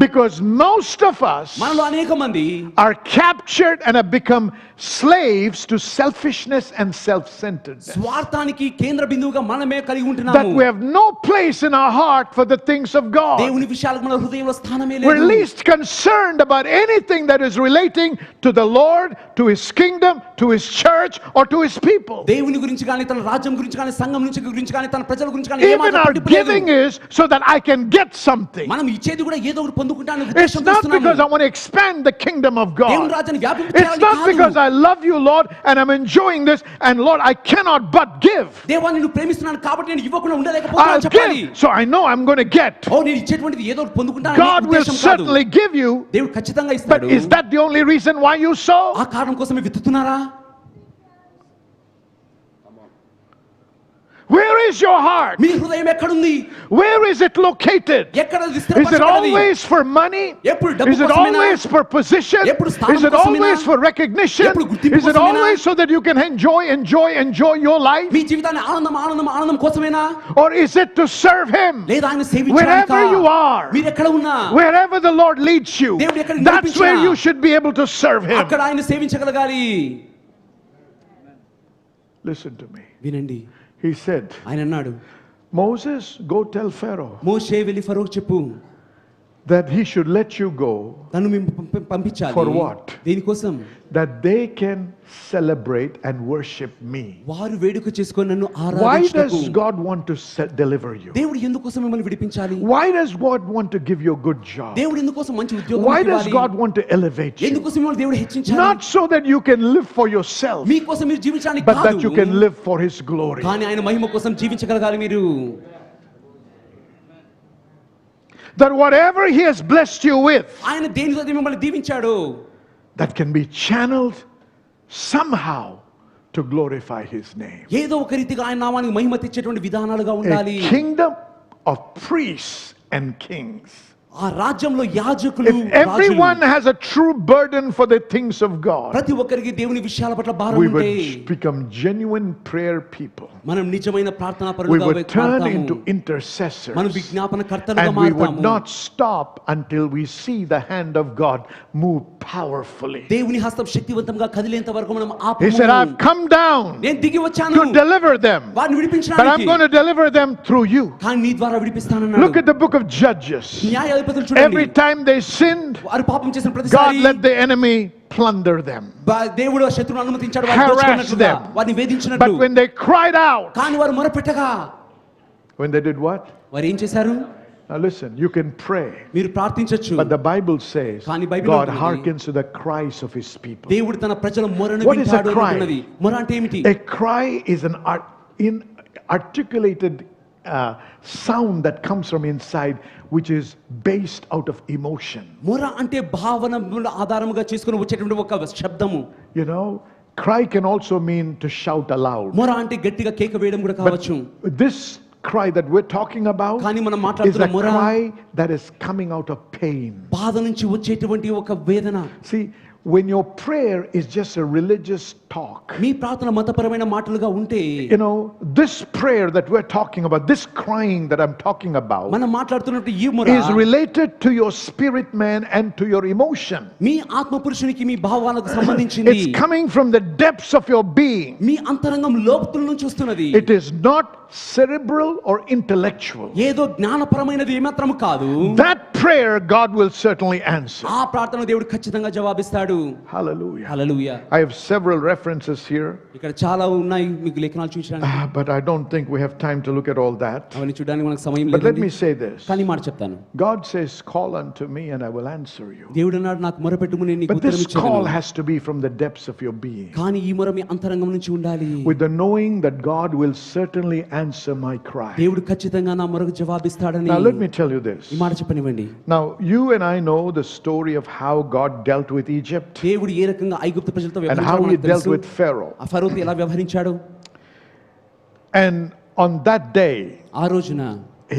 Speaker 1: Because most of us
Speaker 2: మనలో అనేక మంది
Speaker 1: are captured and have become slaves to selfishness and self-centeredness.
Speaker 2: స్వార్థానికి కేంద్ర బిందువుగా మనమే కలిగి
Speaker 1: That
Speaker 2: ఉంటున్నాము.
Speaker 1: we have no place in our heart for the things of God.
Speaker 2: దేవుని విషయాలకు మన హృదయంలో స్థానమే
Speaker 1: We're
Speaker 2: లేదు.
Speaker 1: least concerned about anything that is relating to the Lord, to His kingdom, to His church, or to His people.
Speaker 2: దేవుని గురించి కానీ తన రాజ్యం గురించి కానీ సంఘం గురించి కానీ తన ప్రజల గురించి కానీ
Speaker 1: Even our giving is so that I can get something.
Speaker 2: మనం ఇచ్చేది కూడా ఏదో ఒకటి పొందుకుంటానికి
Speaker 1: It's
Speaker 2: ఉద్దేశంతో
Speaker 1: not because I
Speaker 2: ఇస్తున్నాము.
Speaker 1: want to expand the kingdom of
Speaker 2: దేవుని
Speaker 1: God.
Speaker 2: రాజ్యాన్ని వ్యాపింప
Speaker 1: It's
Speaker 2: చేయాలని
Speaker 1: not because
Speaker 2: కాదు.
Speaker 1: I love you, Lord, and I'm enjoying this, and Lord, I cannot but give.
Speaker 2: దేవా నిన్ను ప్రేమిస్తున్నాను కాబట్టి నేను ఇవ్వకుండా
Speaker 1: I'll
Speaker 2: ఉండలేకపోతున్నాను చెప్పాలి.
Speaker 1: give, so I know I'm going to get.
Speaker 2: ఓ నేను ఇచ్చేటువంటిది ఏదో ఒకటి పొందుకుంటానని
Speaker 1: God will
Speaker 2: ఉద్దేశం కాదు.
Speaker 1: certainly give you,
Speaker 2: దేవుడు ఖచ్చితంగా
Speaker 1: but
Speaker 2: ఇస్తాడు.
Speaker 1: is that the only reason why you sow?
Speaker 2: ఆ కారణం కోసమే విత్తుతున్నారా?
Speaker 1: Where is your heart?
Speaker 2: మీ హృదయం ఎక్కడుంది?
Speaker 1: Where is it located?
Speaker 2: ఎక్కడ అది
Speaker 1: Is it
Speaker 2: స్థిరపరచబడింది?
Speaker 1: always for money?
Speaker 2: ఎప్పుడు డబ్బు
Speaker 1: Is it
Speaker 2: కోసమేనా?
Speaker 1: always for position?
Speaker 2: ఎప్పుడు స్థానం
Speaker 1: Is it
Speaker 2: కోసమేనా?
Speaker 1: always for recognition?
Speaker 2: ఎప్పుడు గుర్తింపు
Speaker 1: Is it
Speaker 2: కోసమేనా?
Speaker 1: always so that you can enjoy your life?
Speaker 2: మీ జీవితాన్ని ఆనందం కోసమేనా?
Speaker 1: Or is it to serve Him?
Speaker 2: లేదా ఆయన సేవించడానికా?
Speaker 1: Wherever you are,
Speaker 2: మీరు ఎక్కడ ఉన్నా
Speaker 1: wherever the Lord leads you,
Speaker 2: దేవుడు ఎక్కడ
Speaker 1: that's
Speaker 2: నడిపించినా,
Speaker 1: where you should be able to serve Him.
Speaker 2: అక్కడ ఆయన సేవించగలగాలి.
Speaker 1: Listen to me.
Speaker 2: వినండి.
Speaker 1: He said,
Speaker 2: ఆయన అన్నాడు,
Speaker 1: Moses, go tell Pharaoh
Speaker 2: మోషే వెళ్ళి ఫరోకు చెప్పు
Speaker 1: that he should let you go,
Speaker 2: తను మేము పంపించాలి.
Speaker 1: For what?
Speaker 2: దేనికోసం?
Speaker 1: that they can celebrate and worship me.
Speaker 2: వారు వేడుక చేసుకొని నన్ను
Speaker 1: Why
Speaker 2: ఆరాధించుటకు.
Speaker 1: does God want to deliver you?
Speaker 2: దేవుడు ఎందుకోసం మిమ్మల్ని విడిపించాలి?
Speaker 1: Why does God want to give you a good job?
Speaker 2: దేవుడు ఎందుకోసం మంచి ఉద్యోగం
Speaker 1: Why does
Speaker 2: ఇవ్వాలి?
Speaker 1: God want to elevate you?
Speaker 2: ఎందుకోసం మిమ్మల్ని దేవుడు హెచ్చించాలి?
Speaker 1: Not so that you can live for yourself,
Speaker 2: మీకోసం మీరు జీవించడానికి
Speaker 1: but that you
Speaker 2: కాదు,
Speaker 1: can live for His glory.
Speaker 2: కానీ ఆయన మహిమ కోసం జీవించగలగాలి మీరు.
Speaker 1: That whatever He has blessed you with,
Speaker 2: ఆయన దేనితో మిమ్మల్ని దీవించాడు,
Speaker 1: that can be channeled somehow to glorify His name.
Speaker 2: ఏదో ఒక రీతిగా ఆయన నామానికి మహిమ తెచ్చేటువంటి విధానాలుగా ఉండాలి.
Speaker 1: A kingdom of priests and kings.
Speaker 2: ఆ రాజ్యంలో యాజకులు,
Speaker 1: If everyone has a true burden for the things of God,
Speaker 2: ప్రతి ఒక్కరికి దేవుని విషయాల పట్ల భారం
Speaker 1: we
Speaker 2: ఉంటే
Speaker 1: would become genuine prayer people.
Speaker 2: మనం నిజమైన ప్రార్థనా
Speaker 1: We
Speaker 2: పరులుగా
Speaker 1: would turn
Speaker 2: మారతాము.
Speaker 1: into intercessors.
Speaker 2: మనం విజ్ఞాపన కర్తలుగా
Speaker 1: And we would
Speaker 2: మారతాము.
Speaker 1: not stop until we see the hand of God move powerfully.
Speaker 2: దేవుని హస్తం శక్తివంతంగా కదిలేంత వరకు మనం
Speaker 1: He said, I've
Speaker 2: ఆపము.
Speaker 1: come down
Speaker 2: నేను దిగి వచ్చాను
Speaker 1: to deliver them,
Speaker 2: వారిని
Speaker 1: but I'm
Speaker 2: విడిపించడానికి,
Speaker 1: going to deliver them through you.
Speaker 2: కానీ నీ ద్వారా విడిపిస్తానన్నాడు.
Speaker 1: Look at the book of Judges.
Speaker 2: న్యాయాధిపతులు
Speaker 1: Every
Speaker 2: చూడండి,
Speaker 1: time they sinned,
Speaker 2: వారు పాపం చేసిన
Speaker 1: God
Speaker 2: ప్రతిసారి
Speaker 1: let the enemy plunder them.
Speaker 2: దేవుడు ఆ శత్రువును అనుమతించాడు వారిని
Speaker 1: Harass
Speaker 2: దోచుకున్నట్లుగా,
Speaker 1: them.
Speaker 2: వారిని వేధించినట్లు.
Speaker 1: But when they cried out,
Speaker 2: కానీ వారు మొరపెట్టగా,
Speaker 1: when they did what?
Speaker 2: వారు ఏం చేశారు?
Speaker 1: Now listen, you can pray,
Speaker 2: మీరు ప్రార్థించొచ్చు,
Speaker 1: but the Bible says
Speaker 2: కానీ బైబిల్
Speaker 1: God
Speaker 2: అంటుంది,
Speaker 1: hearkens to the cries of His people.
Speaker 2: దేవుడు తన ప్రజల మొరను
Speaker 1: What is a
Speaker 2: వింటాడు
Speaker 1: cry?
Speaker 2: అన్నది. మొర అంటే ఏమిటి?
Speaker 1: A cry is an articulated sound that comes from inside, which is based out of emotion.
Speaker 2: మొర అంటే భావనల ఆధారముగా చేసుకొని వచ్చేటువంటి ఒక శబ్దము.
Speaker 1: You know, cry can also mean to shout aloud.
Speaker 2: మొర అంటే గట్టిగా కేక వేయడం కూడా కావచ్చు.
Speaker 1: But this cry that we're talking about
Speaker 2: కానీ మనం
Speaker 1: is a
Speaker 2: మాట్లాడుతున్న మొర
Speaker 1: cry that is coming out of pain.
Speaker 2: బాధ నుంచి వచ్చేటువంటి ఒక వేదన.
Speaker 1: See, when your prayer is just a religious talk,
Speaker 2: మీ ప్రార్థన మతపరమైన మాటలుగా ఉంటే,
Speaker 1: you know, this prayer that we're talking about, this crying that I'm talking about,
Speaker 2: మనం మాట్లాడుతున్నట్టు ఈ మొర
Speaker 1: is related to your spirit man and to your emotion.
Speaker 2: మీ ఆత్మ పురుషునికి, మీ భావాలకు సంబంధించింది.
Speaker 1: It's coming from the depths of your being.
Speaker 2: మీ అంతరంగం లోతుల నుంచి వస్తున్నది.
Speaker 1: It is not cerebral or intellectual.
Speaker 2: ఏదో జ్ఞానపరమైనది ఏమాత్రము కాదు.
Speaker 1: That prayer God will certainly answer.
Speaker 2: ఆ ప్రార్థన దేవుడు ఖచ్చితంగా జవాబిస్తాడు.
Speaker 1: Hallelujah.
Speaker 2: Hallelujah.
Speaker 1: I have several references here,
Speaker 2: ఇక్కడ చాలా ఉన్నాయి మీకు లేఖనాలు చూపించడానికి,
Speaker 1: but I don't think we have time to look at all that.
Speaker 2: అవన్నీ చూడడానికి మనకు సమయం
Speaker 1: But let
Speaker 2: లేదు.
Speaker 1: me say this.
Speaker 2: కానీ మాట చెప్తాను.
Speaker 1: God says, call unto me and I will answer you.
Speaker 2: దేవుడు అన్నాడు, నాకు మొరపెట్టుము నేను నీకు
Speaker 1: But
Speaker 2: ఉత్తరం
Speaker 1: this call
Speaker 2: ఇచ్చేదను.
Speaker 1: has to be from the depths of your being,
Speaker 2: కానీ ఈ మొర మీ అంతరంగం నుంచి ఉండాలి.
Speaker 1: with the knowing that God will certainly answer my cry.
Speaker 2: దేవుడు ఖచ్చితంగా నా మొరకు జవాబిస్తాడని.
Speaker 1: Now let me tell you this.
Speaker 2: ఈ మాట చెప్పనివ్వండి.
Speaker 1: Now you and I know the story of how God dealt with Egypt
Speaker 2: దేవుడు ఏ రకంగా ఐగుప్తు ప్రజలతో
Speaker 1: and
Speaker 2: వ్యవహరించాడో
Speaker 1: how He
Speaker 2: మనకు
Speaker 1: dealt
Speaker 2: తెలుసు.
Speaker 1: with Pharaoh.
Speaker 2: ఆ ఫరోతో ఎలా వ్యవహరించాడు.
Speaker 1: And on that day,
Speaker 2: ఆ రోజున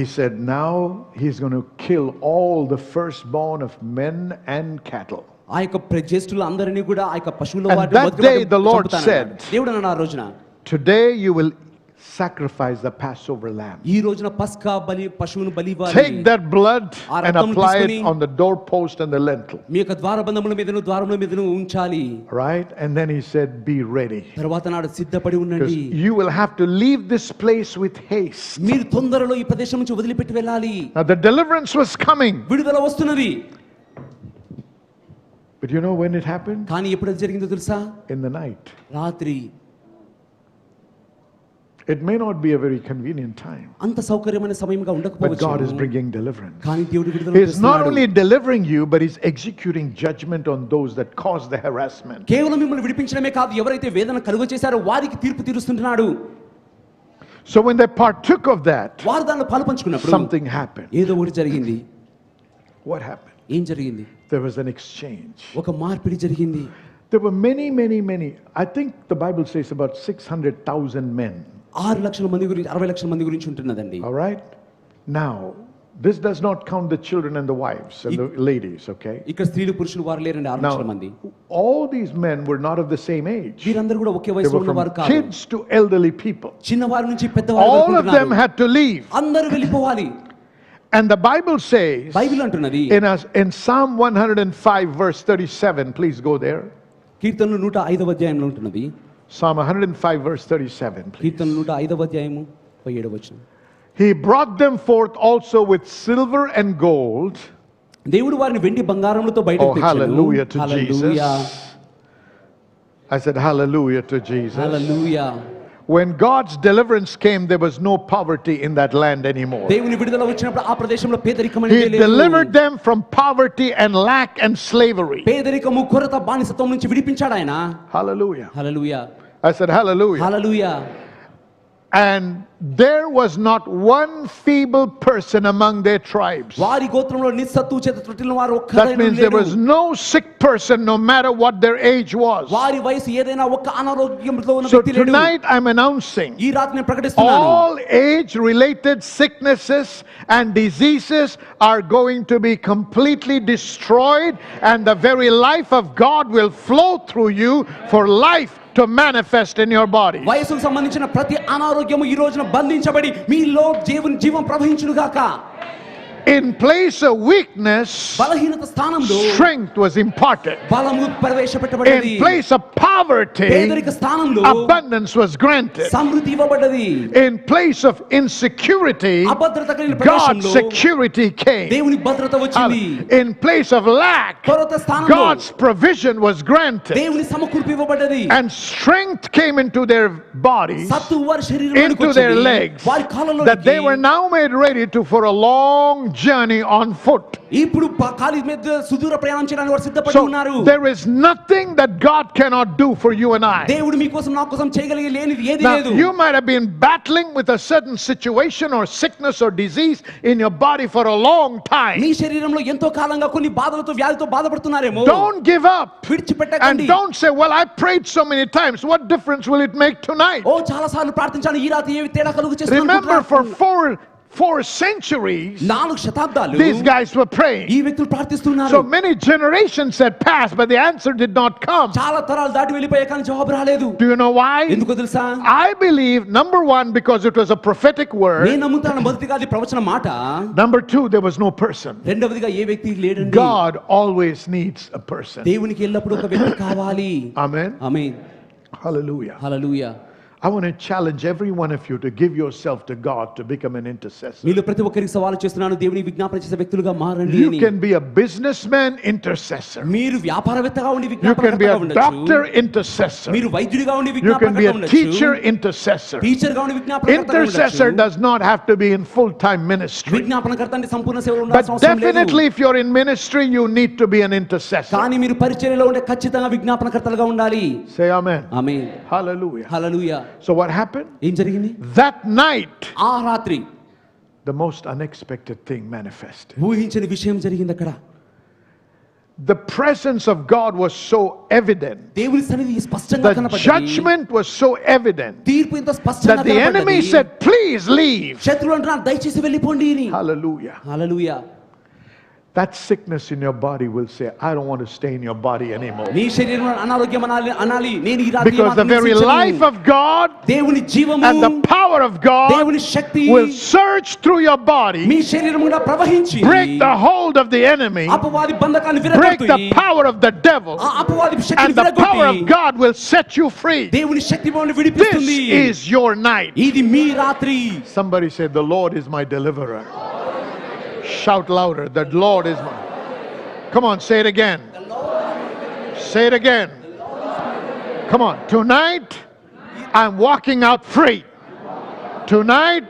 Speaker 1: He said, now He's going to kill all the firstborn of men and cattle.
Speaker 2: ఆ యొక్క జ్యేష్ఠులు అందరినీ కూడా ఆ యొక్క పశువుల
Speaker 1: And
Speaker 2: వాటిని
Speaker 1: that
Speaker 2: బతుకు
Speaker 1: day the Lord
Speaker 2: చంపుతానన్నాడు.
Speaker 1: said,
Speaker 2: దేవుడు అన్నాడు ఆ రోజున,
Speaker 1: Today you will sacrifice the Passover lamb.
Speaker 2: ఈ రోజున పస్కా బలి పశువును బలి ఇవ్వాలి.
Speaker 1: Take that blood
Speaker 2: ఆ
Speaker 1: and
Speaker 2: రక్తం
Speaker 1: apply it
Speaker 2: తీసుకొని
Speaker 1: on the doorpost and the lintel.
Speaker 2: మీ యొక్క ద్వారబంధముల మీదను ద్వారముల మీదను ఉంచాలి.
Speaker 1: Right? And then He said, be ready.
Speaker 2: తర్వాత నాడు సిద్ధపడి
Speaker 1: Because
Speaker 2: ఉండండి.
Speaker 1: you will have to leave this place with haste.
Speaker 2: మీరు తొందరలో ఈ ప్రదేశం నుంచి వదిలిపెట్టి వెళ్ళాలి.
Speaker 1: Now the deliverance was coming.
Speaker 2: విడుదల వస్తున్నది.
Speaker 1: But you know when it happened?
Speaker 2: కానీ ఎప్పుడు అది జరిగిందో తెలుసా?
Speaker 1: In the night.
Speaker 2: రాత్రి.
Speaker 1: It may not be a very convenient time,
Speaker 2: అంత సౌకర్యమైన సమయంగా
Speaker 1: but
Speaker 2: ఉండకపోవచ్చు.
Speaker 1: God is bringing deliverance.
Speaker 2: కానీ దేవుడు విడుదల
Speaker 1: He is not
Speaker 2: చేస్తున్నాడు.
Speaker 1: only delivering you, but He's executing judgment on those that caused the harassment.
Speaker 2: కేవలం మిమ్మల్ని విడిపించడమే కాదు, ఎవరైతే వేదన కలుగ చేశారో వారికి తీర్పు తీరుస్తున్నాడు.
Speaker 1: So when they partook of that,
Speaker 2: వారు దానిలో పాలు పంచుకున్నప్పుడు
Speaker 1: something happened.
Speaker 2: ఏదో ఒకటి జరిగింది.
Speaker 1: What happened?
Speaker 2: ఏం జరిగింది?
Speaker 1: There was an exchange.
Speaker 2: ఒక మార్పిడి జరిగింది.
Speaker 1: There were many. I think the Bible says about 600,000 men.
Speaker 2: 6 లక్షల మంది గురించి 60 లక్షల మంది గురించి ఉంటున్నదండి.
Speaker 1: All right? Now, this does not count the children and the wives and the ladies, okay?
Speaker 2: ఇక్కడ స్త్రీలు పురుషులు వారు లేరండి 6 లక్షల మంది.
Speaker 1: Now, all these men were not of the same age.
Speaker 2: వీరందరూ కూడా ఒకే
Speaker 1: They
Speaker 2: వయసులో
Speaker 1: were
Speaker 2: ఉన్నవారు
Speaker 1: from
Speaker 2: కాదు.
Speaker 1: kids to elderly people.
Speaker 2: చిన్నవారి నుంచి పెద్దవారు
Speaker 1: All
Speaker 2: వరకు
Speaker 1: of them
Speaker 2: ఉంటున్నారు.
Speaker 1: had to leave.
Speaker 2: అందరూ వెళ్ళిపోవాలి.
Speaker 1: And the Bible says
Speaker 2: Bible అంటున్నది
Speaker 1: in Psalm 105 verse 37, please go there.
Speaker 2: కీర్తనలు 105వ అధ్యాయంలో ఉంటున్నది.
Speaker 1: Psalm 105 verse 37, please.
Speaker 2: కీర్తన 105వ అధ్యాయము 17వ వచనం.
Speaker 1: He brought them forth also with silver and gold.
Speaker 2: దేవుడు వారిని వెండి బంగారములతో బయటకు
Speaker 1: Oh,
Speaker 2: తెచ్చెను.
Speaker 1: hallelujah to
Speaker 2: hallelujah.
Speaker 1: Jesus. I said hallelujah to Jesus.
Speaker 2: Hallelujah.
Speaker 1: When God's deliverance came, there was no poverty in that land anymore.
Speaker 2: దేవుని విడుదల వచ్చినప్పుడు ఆ ప్రదేశంలో పేదరికం
Speaker 1: He
Speaker 2: అనేది లేదు.
Speaker 1: delivered them from poverty and lack and slavery.
Speaker 2: పేదరికము కొరత బానిసత్వం నుంచి విడిపించాడు ఆయన.
Speaker 1: Hallelujah.
Speaker 2: Hallelujah.
Speaker 1: I said hallelujah.
Speaker 2: Hallelujah.
Speaker 1: And there was not one feeble person among their tribes.
Speaker 2: వారి గోత్రంలో నిస్సత్తు చేత త్రుటిల్లిన వారు
Speaker 1: That
Speaker 2: ఒక్కరైనా
Speaker 1: means there was
Speaker 2: లేరు.
Speaker 1: no sick person, no matter what their age was.
Speaker 2: వారి వయసు ఏదైనా ఒక్క అనారోగ్యంతో ఉన్న
Speaker 1: So
Speaker 2: వ్యక్తి లేడు.
Speaker 1: tonight I'm announcing
Speaker 2: ఈ రాత్రి నేను ప్రకటిస్తున్నాను.
Speaker 1: all age-related sicknesses and diseases are going to be completely destroyed, and the very life of God will flow through you for life to manifest in your body.
Speaker 2: వయసుకు సంబంధించిన ప్రతి అనారోగ్యము ఈ రోజున బంధించబడి మీలో జీవం ప్రవహించును గాక.
Speaker 1: In place of weakness,
Speaker 2: బలహీనత స్థానంలో
Speaker 1: strength was imparted.
Speaker 2: బలము ప్రవేశపెట్టబడింది.
Speaker 1: In place of poverty,
Speaker 2: పేదరిక స్థానంలో
Speaker 1: abundance was granted.
Speaker 2: Samriddhi ఇవ్వబడ్డది.
Speaker 1: In place of insecurity,
Speaker 2: అభద్రత కలిగిన
Speaker 1: God's
Speaker 2: ప్రదేశంలో
Speaker 1: security came.
Speaker 2: దేవుని భద్రత వచ్చింది.
Speaker 1: In place of lack,
Speaker 2: కొరత స్థానంలో
Speaker 1: God's provision was granted.
Speaker 2: దేవుని సమకూర్పు ఇవ్వబడ్డది.
Speaker 1: And strength came into their bodies,
Speaker 2: సత్తు వారి శరీరంలోకి
Speaker 1: into their
Speaker 2: వచ్చింది.
Speaker 1: legs,
Speaker 2: వారి కాళ్ళలోకి.
Speaker 1: that they were now made ready for a long journey on foot.
Speaker 2: ఇప్పుడు కాలి మీద సుదూర ప్రయాణం చేయడానికి వారు సిద్ధపడి
Speaker 1: So
Speaker 2: ఉన్నారు.
Speaker 1: there is nothing that God cannot do for you and I.
Speaker 2: దేవుడు మీకోసం నా కోసం చేయగలిగే లేనిది ఏది
Speaker 1: Now,
Speaker 2: లేదు.
Speaker 1: you might have been battling with a certain situation or sickness or disease in your body for a long time.
Speaker 2: మీ శరీరంలో ఎంతో కాలంగా కొన్ని బాధలతో వ్యాధితో బాధపడుతున్నారేమో.
Speaker 1: Don't give up. And
Speaker 2: విడిచిపెట్టకండి.
Speaker 1: don't say, well, I prayed so many times. What difference will it make tonight?
Speaker 2: ఓ చాలా సార్లు ప్రార్థించాను, ఈ రాత్రి ఏమి తేడా కలుగు చేస్తుంది
Speaker 1: Remember, for
Speaker 2: అనుకుంటున్నాను.
Speaker 1: four centuries,
Speaker 2: 4 శతాబ్దాలు
Speaker 1: these guys were praying.
Speaker 2: ఈ వ్యక్తులు ప్రార్థిస్తున్నారు.
Speaker 1: So many generations had passed, but the answer did not come.
Speaker 2: చాలా తరాలు దాటి వెళ్ళిపోయాయి కానీ జవాబు రాలేదు.
Speaker 1: Do you know why?
Speaker 2: ఎందుకో తెలుసా?
Speaker 1: I believe, number one, because it was a prophetic word.
Speaker 2: నేను నమ్ముతాను మొదటిగా అది ప్రవచన మాట.
Speaker 1: Number two, there was no person.
Speaker 2: రెండవదిగా ఏ వ్యక్తి లేడండి.
Speaker 1: God always needs a person.
Speaker 2: దేవునికి ఎల్లప్పుడూ ఒక వ్యక్తి కావాలి.
Speaker 1: Amen.
Speaker 2: Amen.
Speaker 1: Hallelujah.
Speaker 2: Hallelujah.
Speaker 1: I want to challenge every one of you to give yourself to God to become an intercessor.
Speaker 2: మీలో ప్రతి ఒక్కరికి సవాలు చేస్తున్నాను, దేవుని విజ్ఞాపన చేసే వ్యక్తులుగా మారండి
Speaker 1: You
Speaker 2: అని.
Speaker 1: can be a businessman intercessor.
Speaker 2: మీరు వ్యాపారవేత్తగా ఉండి
Speaker 1: You can be
Speaker 2: విజ్ఞాపనకర్తగా
Speaker 1: a
Speaker 2: ఉండొచ్చు.
Speaker 1: doctor intercessor.
Speaker 2: మీరు వైద్యుడిగా ఉండి
Speaker 1: You can be
Speaker 2: విజ్ఞాపనకర్తగా
Speaker 1: a
Speaker 2: ఉండొచ్చు.
Speaker 1: teacher intercessor.
Speaker 2: టీచర్గా ఉండి విజ్ఞాపనకర్తగా
Speaker 1: Intercessor
Speaker 2: ఉండొచ్చు.
Speaker 1: does not have to be in full-time ministry.
Speaker 2: విజ్ఞాపనకర్త అంటే సంపూర్ణ సేవలో
Speaker 1: But
Speaker 2: ఉండాల్సిన అవసరం లేదు.
Speaker 1: definitely if you're in ministry, you need to be an intercessor.
Speaker 2: కానీ మీరు పరిచర్యలో ఉంటే ఖచ్చితంగా విజ్ఞాపనకర్తలుగా ఉండాలి.
Speaker 1: Say amen.
Speaker 2: Amen.
Speaker 1: Hallelujah.
Speaker 2: Hallelujah.
Speaker 1: So what happened?
Speaker 2: ఏం జరిగింది?
Speaker 1: That night,
Speaker 2: ఆ రాత్రి
Speaker 1: the most unexpected thing manifested.
Speaker 2: ఊహించని విషయం జరిగింది అక్కడ.
Speaker 1: The presence of God was so evident.
Speaker 2: దేవుని సన్నిధి స్పష్టంగా
Speaker 1: The
Speaker 2: కనపడింది.
Speaker 1: judgment was so evident
Speaker 2: తీర్పు ఇంత స్పష్టంగా
Speaker 1: that the enemy
Speaker 2: కనపడింది.
Speaker 1: said, please leave.
Speaker 2: శత్రువులు అంటున్నారు, దయచేసి వెళ్ళిపోండి అని.
Speaker 1: Hallelujah.
Speaker 2: Hallelujah.
Speaker 1: That sickness in your body will say, I don't want to stay in your body anymore.
Speaker 2: నీ శరీరంలో అనారోగ్యం అనాలి, నేను ఈ రాత్రి
Speaker 1: Because the very life of God
Speaker 2: దేవుని జీవము
Speaker 1: and the power of God
Speaker 2: దేవుని శక్తి
Speaker 1: will surge through your body,
Speaker 2: మీ శరీరం గుండా ప్రవహించి
Speaker 1: break the hold of the enemy,
Speaker 2: అపవాది బంధకాన్ని
Speaker 1: break
Speaker 2: విరగొట్టి
Speaker 1: the power of the devil,
Speaker 2: ఆ అపవాది
Speaker 1: and
Speaker 2: శక్తిని
Speaker 1: the power
Speaker 2: విరగొట్టి
Speaker 1: of God will set you free.
Speaker 2: దేవుని శక్తి మిమ్మల్ని
Speaker 1: This
Speaker 2: విడిపిస్తుంది.
Speaker 1: is your night.
Speaker 2: ఇది మీ రాత్రి.
Speaker 1: Somebody said, the Lord is my deliverer. Shout louder, the Lord is my... Come on, say it again. Say it again. Come on. Tonight, I'm walking out free. Tonight,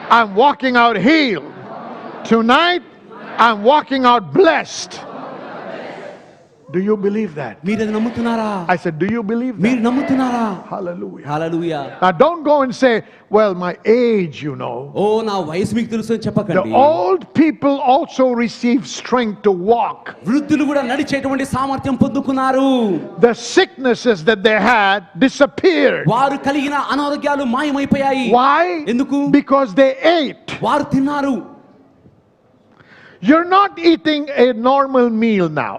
Speaker 1: I'm walking out healed. Tonight, I'm walking out blessed. Do you believe that?
Speaker 2: మీరు అది నమ్ముతున్నారా?
Speaker 1: I said, do you believe
Speaker 2: మీరు
Speaker 1: that?
Speaker 2: నమ్ముతున్నారా?
Speaker 1: Hallelujah.
Speaker 2: Hallelujah.
Speaker 1: Now don't go and say, well, my age, you know.
Speaker 2: ఓ నా వయసు మీకు తెలుసు అని
Speaker 1: The
Speaker 2: చెప్పకండి.
Speaker 1: old people also receive strength to walk.
Speaker 2: వృద్ధులు కూడా నడిచేటువంటి సామర్థ్యం పొందుకున్నారు.
Speaker 1: The sicknesses that they had disappeared.
Speaker 2: వారు కలిగిన అనారోగ్యాలు మాయమైపోయాయి.
Speaker 1: Why?
Speaker 2: ఎందుకు?
Speaker 1: Because they ate.
Speaker 2: వారు తిన్నారు.
Speaker 1: You're not eating a normal meal now.